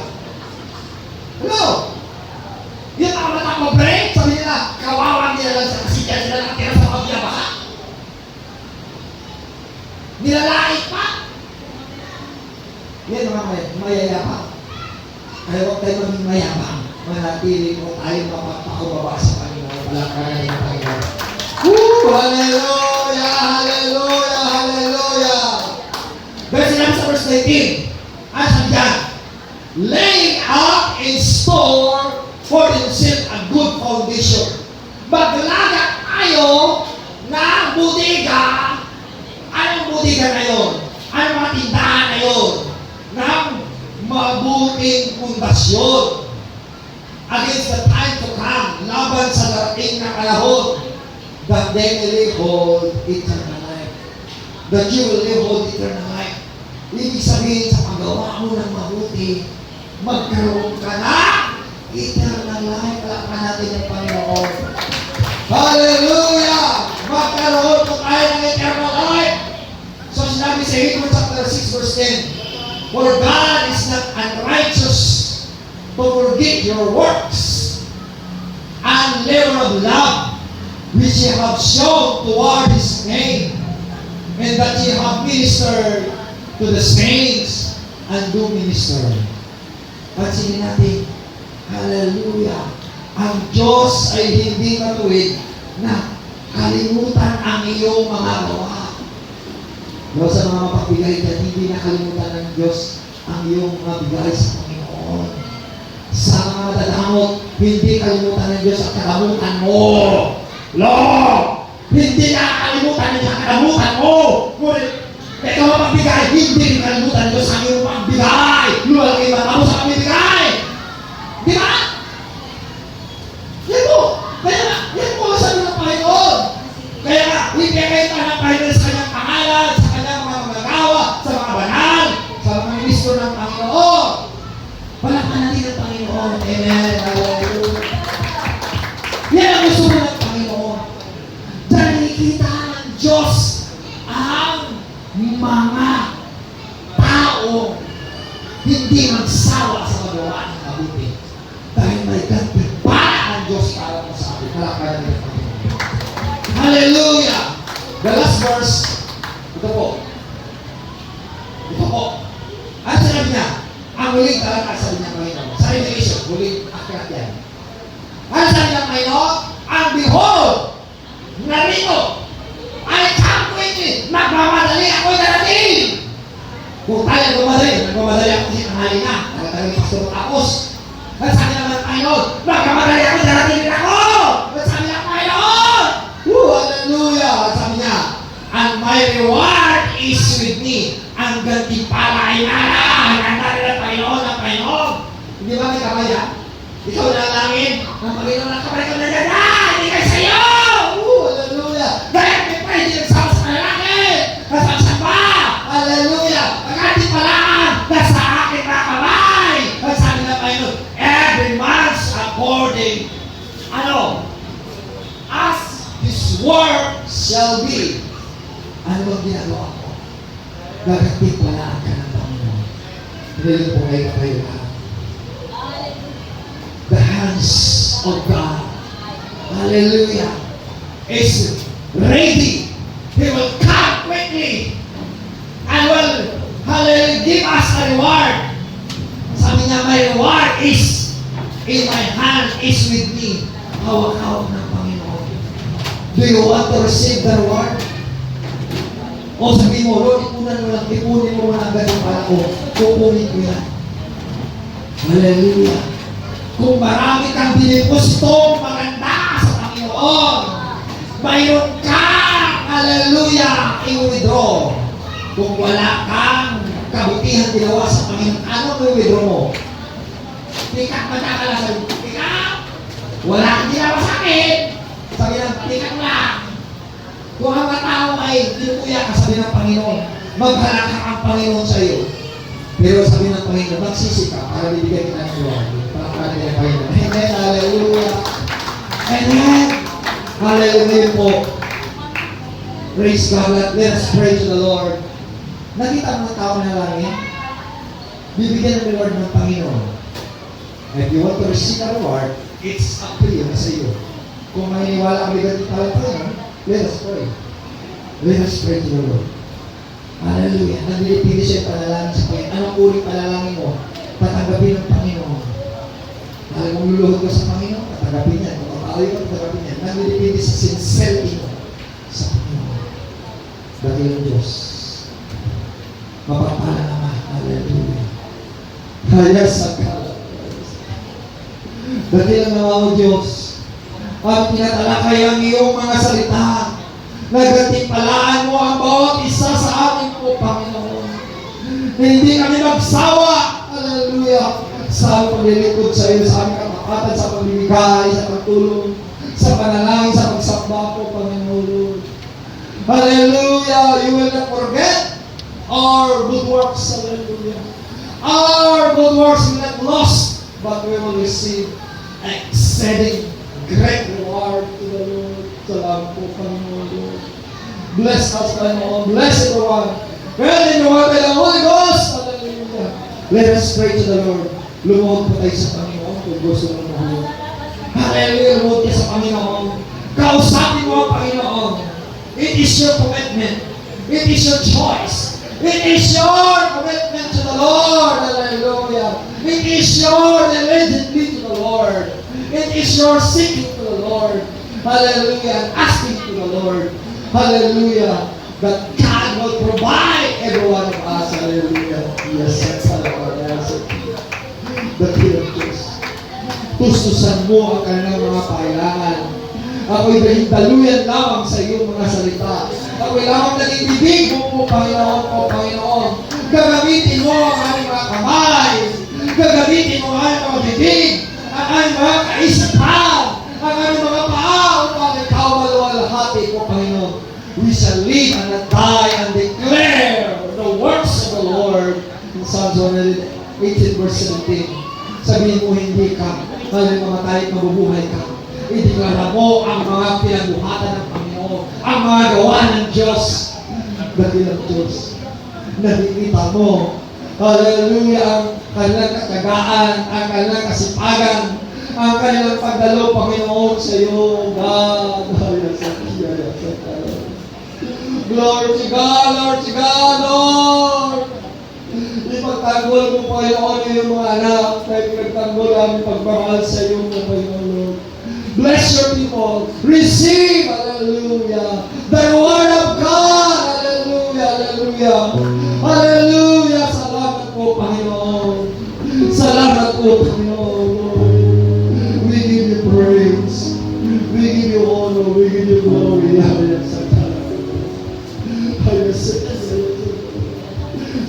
Hello? Yung mga mata mo break, sabi nila, kawawa ang nilalang sila kasi dyan sila nakatira sa mga binabaha. Nilalait pa. Yan mga mayayabang. Kaya huwag tayo maging mayabang. Manatili mo tayo mapapakubaba sa Panginoon. Palakaran ng Panginoon. Hallelujah! Hallelujah! Hallelujah! Verse 11 sa verse 19. Ano sabi dyan? Laying up in store for himself a good foundation. Maglaga tayo ng budiga. Anong budiga na yun? Anong mga tindahan na yun? Ng mabuting pundasyon. Against the time to come, laban sa darating na panahon, that they will live hold eternal life. That you will live hold eternal life. Ibig sabihin sa paggawa mo ng mabuti, magkaroon ka na eternal life. Palakpan natin ng Panginoon. Hallelujah! Magkaroon po tayo ng eternal life. So sinabi sa Hebrews chapter 6 verse 10, for God is not unrighteous to forget your works and labor of love which ye have shown toward His name, and that ye have ministered to the saints and do minister. Pansinin natin, hallelujah, ang Diyos ay hindi matuwid na kalimutan ang iyong mga gawa. Pero sa mga mapagbigay dyan, hindi nakalimutan ng Diyos ang iyong mga bigay sa Panginoon. Sa mga dadamot, hindi kalimutan ng Diyos ang kadamutan mo. Lord, hindi nakakalimutan niya ang kadamutan mo. Ngunit, ikaw ang magbigay, hindi kalimutan ng Diyos ang iyong magbigay. Luwal kayo mata mo sa magbigay. Di ba? Yan mo. Kaya nga, yan mo ang sabi ng Panginoon. Kaya nga, ipinakita ng Panginoon sa kanyang pangalan, sa kanyang mga magagawa, sa mga banal, sa mga ministro ng Panginoon. Palakpan natin ang Panginoon. Amen. Hallelujah. Yan ang gusto mo ng Panginoon. Dahil nakikita ng Diyos ang mga tao hindi magsawa sa magawa ng mabuti. Dahil may gantimpala ang Diyos para mo sa atin. Palakpan natin ang Panginoon. Hallelujah! The last verse, ito po. Ito po. At sinabi niya, ang huling talaga sabi niya Panginoon. Sa Revelation, huling akyat yan. Ano sabi niya Panginoon? And behold, narito, I come quickly, nagmamadali ako'y darating. Kung tayo nagmamadali ako kasi tanghali na, nagtagal yung pastor tapos. At sabi naman Panginoon, nagmamadali ako, darating din ako. At sabi niya Panginoon, hallelujah. At sabi niya, and my reward is with me. Ang gantimpala ay nara. Handa rin ang Panginoon, ang Panginoon. Hindi ba may kamay ha? Ikaw na langin. Ang Panginoon ang kamay ko na dyan. Hindi kayo sa'yo! Hallelujah! Dahil may pa, hindi nagsama sa malalaki. Nasasamba! Hallelujah! Ang ating palaan, nasa akin na kamay. At sabi na Panginoon, every man's according, as his work shall be. Ano bang ginagawa ko? Gagatimpalaan ka ng Panginoon. Ngayon po kayo kayo lahat. The hands of God, hallelujah, is ready. He will come quickly and will, hallelujah, give us a reward. Sabi niya, my reward is in my hand, is with me. Hawak-hawak ng Panginoon. Do you want to receive the reward? O sabihin mo, Lord, ipunin mo lang agad yung para ko. Kukunin ko yan. Hallelujah. Kung marami kang dinipositong maganda sa Panginoon, mayroon ka, hallelujah, i-withdraw. Kung wala kang kabutihan ginawa sa Panginoon, ano may withdraw mo? Tikat, matakala sa tikat! Wala kang ginawa sa akin! Sabi ng tikat lang! Kung ang mga tao ay tinukuya ka, sabi ng Panginoon, maghalakak ang Panginoon sa iyo. Pero sabi ng Panginoon, magsisi ka para bibigyan kita ng luwan. Para ng Panginoon. Amen, hallelujah. Amen. Hallelujah po. Praise God. Let us pray to the Lord. Nakita ang mga tao na langit, bibigyan ng reward ng Panginoon. If you want to receive a reward, it's up to you, sa iyo. Kung maniniwala ang bigyan ng Panginoon, let us pray. Let us pray to the Lord. Hallelujah. Nandilipili siya panalangin sa Panginoon. Anong uri panalangin mo? Tatanggapin ng Panginoon. Alam mong luluhod ka sa Panginoon, tatanggapin niya. Kung mapaawi ka, tatanggapin niya. Nandilipili sa sincerity mo sa Panginoon. Dahil ang Diyos. Mapapala naman. Hallelujah. Kaya sa kalat. Dahil ang naman mo Diyos. At tinatalakay ang iyong mga salita. Nagatimpalaan mo ang bawat isa sa amin po, Panginoon. Hindi kami magsawa. Hallelujah. Sa paglilingkod sa iyo, sa aming katapatan, sa pagbibigay, sa pagtulong, sa panalangin, sa pagsamba po, Panginoon. Hallelujah. You will not forget our good works. Hallelujah. Our good works will not lost, but we will receive exceeding great reward to the Lord. Salamat po, Panginoon Lord. Bless us, Panginoon. Bless everyone. Well, in the word of the Holy Ghost. Hallelujah. Let us pray to the Lord. Lumuhod po tayo sa Panginoon kung gusto mo lumuhod. Hallelujah. Lumuhod tayo sa Panginoon. Kausapin mo ang Panginoon. It is your commitment. It is your choice. It is your commitment to the Lord. Hallelujah. It is your allegiance to the Lord. It is your seeking to the Lord. Hallelujah. Asking to the Lord. Hallelujah. That God will provide every one of us. Hallelujah. Yes, that's how the King of Diyos. Tustusan mo ang kanilang mga kailangan. Ako'y daluyan lamang sa iyong mga salita. Ako'y lamang naging bibig mo, Panginoon, o Panginoon. Gagamitin mo ang aming mga kamay. Gagamitin mo ang aming mga bibig. Ang aming mga kaisipan. Ang aming mga paa upang ikaw maluwalhati ko, Panginoon. We shall live and not die and declare the works of the Lord. In Psalms 118 verse 17. Sabihin mo hindi ka, halimbawa mamatay at mabubuhay ka. Ideklara mo ang mga pinagbuhatan ng Panginoon, ang mga gawa ng Diyos. Dahil ang Diyos, nakikita mo, hallelujah, ang kanilang katagaan, ang kanilang kasipagan, ang kanilang pagdalo, Panginoon, sa iyo, God. Glory to God, Lord to God, Lord. Ipagtanggol mo, Panginoon, yung mga anak na ipagtanggol ang pagmamahal sa iyo, Panginoon, Lord. Bless your people. Receive, hallelujah, the word of God, hallelujah, hallelujah. Hallelujah. Salamat po, Panginoon. Salamat po, Panginoon. We give you praise. We give you honor. We give you glory.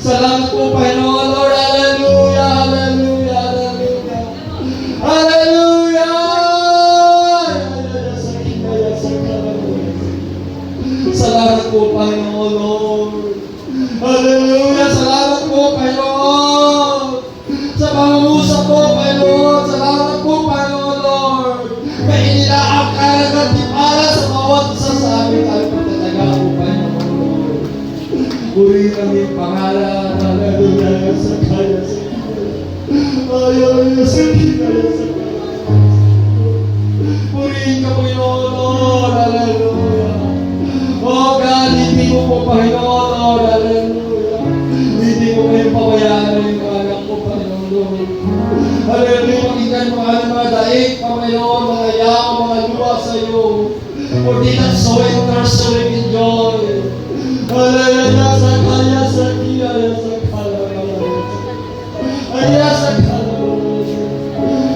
Salamat po, Panginoon, Lord. Hallelujah, hallelujah, hallelujah. Hallelujah. Salamat po, Panginoon, Lord. Hallelujah. Salamat po, Panginoon. Sa pangungusap po, Panginoon. Salamat po, Panginoon, Lord. May inilaang para sa bawat isa sa aming pagtataga po, Panginoon, Lord. Purihin kami pangalan. Hallelujah. Sa kaya sa hallelujah. Sa kaya sa purihin ka, Panginoon, Lord. Hallelujah. Oh God, hindi mo po, Panginoon, Lord. Hallelujah. Hindi mo kayo pabayaan yung anak ko, Panginoon, Lord. Hallelujah. Pakinggan mo mga daig, Panginoon, mga yaw, mga luwa sa iyo. For they that sow in thirst shall reap in joy. Hallelujah. Sa kaya, sa kaya, sa kaya. Hallelujah, sa kaya.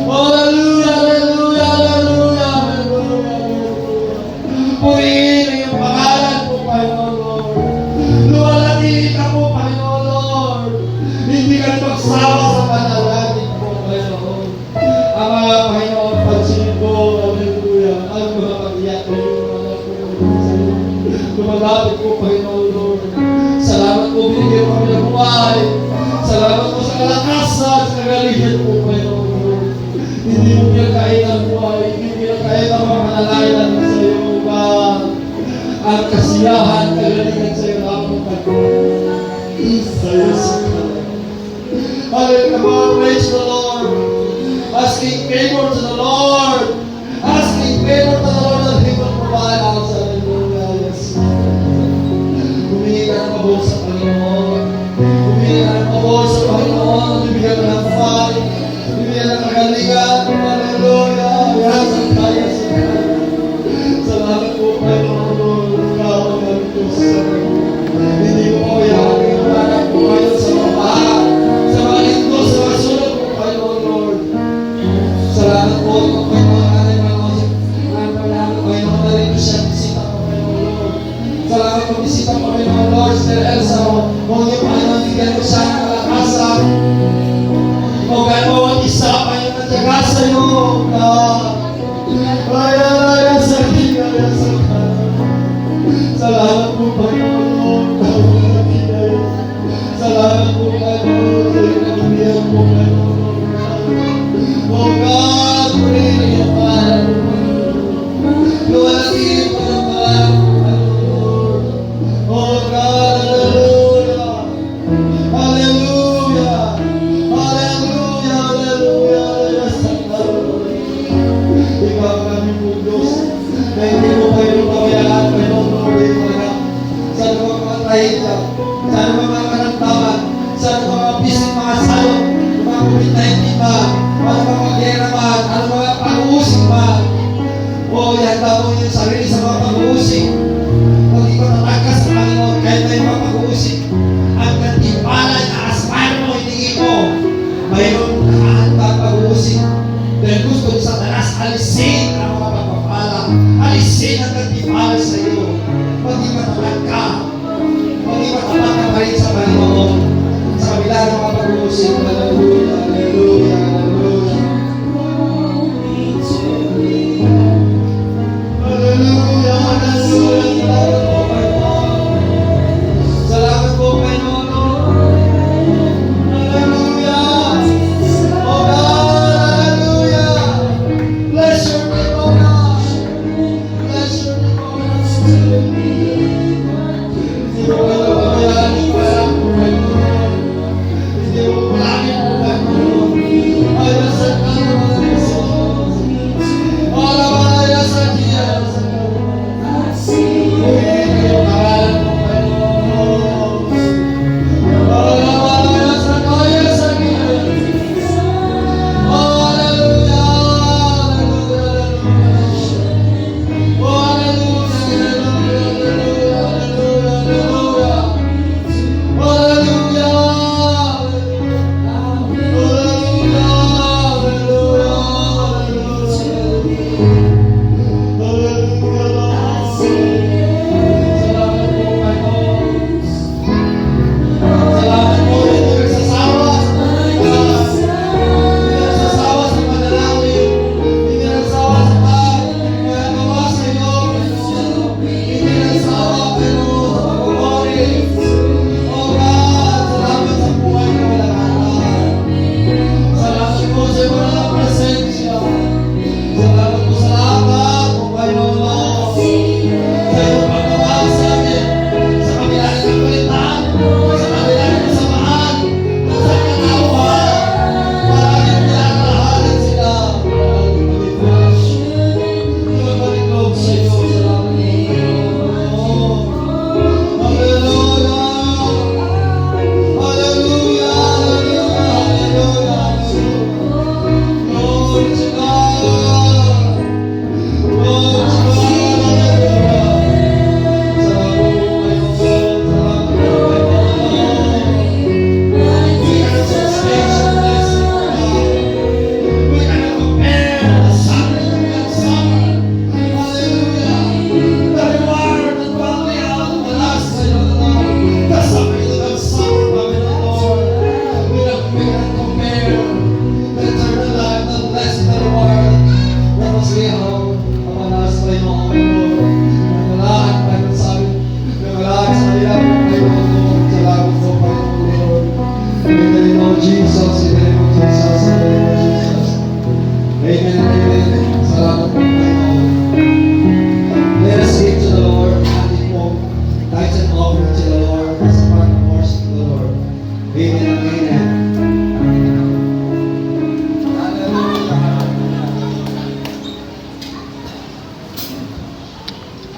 Hallelujah, hallelujah, hallelujah, hallelujah. Purihin ang iyong pangalan po, Panginoon, Lord. Luwalhati ka lumalapit po, Panginoon Lord. Salamat po, binigyan mo kami ng buhay. Salamat po sa kalakasan, sa kagalingan po, Panginoon Lord. Hindi mo pinakain ang buhay, hindi mo pinakain ang mga manalangin natin sa iyo, God. Ang kasiyahan, kagalingan sa iyo, Panginoon. Sa iyo, sa hallelujah, praise the Lord. Asking favor to the Lord. Asking favor to the Lord that He will provide us. Hallelujah. Yes. Humingi ka ng pabor sa Panginoon. Humingi ka ng pabor sa Panginoon. Bibigyan ka ng fire. Bibigyan ng kagalingan. Hallelujah. Yan sa kaya sa kaya. Salamat po, Panginoon Lord. Ikaw ang aming Diyos. Hindi mo ko yan. Iwanan po kayo sa mga sa mga linggo, sa mga sulok po, Panginoon Lord. Salamat po, Panginoon. Panginoon, na rin siya bisita po, Panginoon Lord. Salamat po, bisita po, Panginoon Lord. Sister Elsa, huwag niyo, Panginoon, bigyan ko siya ng kalakasan. Huwag kayo bawat isa, Panginoon, na tiyaga sa iyo, God. Ay, sa kanya, sa kanya. Salamat po, Panginoon Lord. Salamat po, Panginoon, sa iyo nabibigyan po, Panginoon Lord. Oh God, pray in your Father. Luwalhatian po ng Panginoon, Lord. Oh God, hallelujah. Hallelujah. Hallelujah. Hallelujah. Ikaw ang aming po Diyos. Na hindi mo kayo pabayaan, Panginoon Lord. Sana mga tahimik, sana mga karantaman, sana mga bisig, mga salot, mga COVID-19 ba, mga gera ba, ano mga pag-uusig ba. O ihanda mo yung sarili sa mga pag-uusig. Huwag ipatatakas sa Panginoon kahit may mga pag-uusig. Ang gantimpala na aspire mo, hiningi mo, mayroon nakahanda pag-uusig. Dahil gusto ni Satanas, alisin ang mga pagpapala. Alisin ang gantimpala sa iyo. Huwag ipatatak ka. Huwag ipatatak ka pa rin sa Panginoon. Sa kabila ng mga pag-uusig. Hallelujah, hallelujah, hallelujah. Hallelujah, hallelujah. Salamat po, Panginoon. Hallelujah. Oh God, hallelujah. Bless your name, oh God. Bless your name, oh God. Hindi mo ka nababayaan, Panginoon. Hindi mo palagi po of Jesus, in the name of Jesus.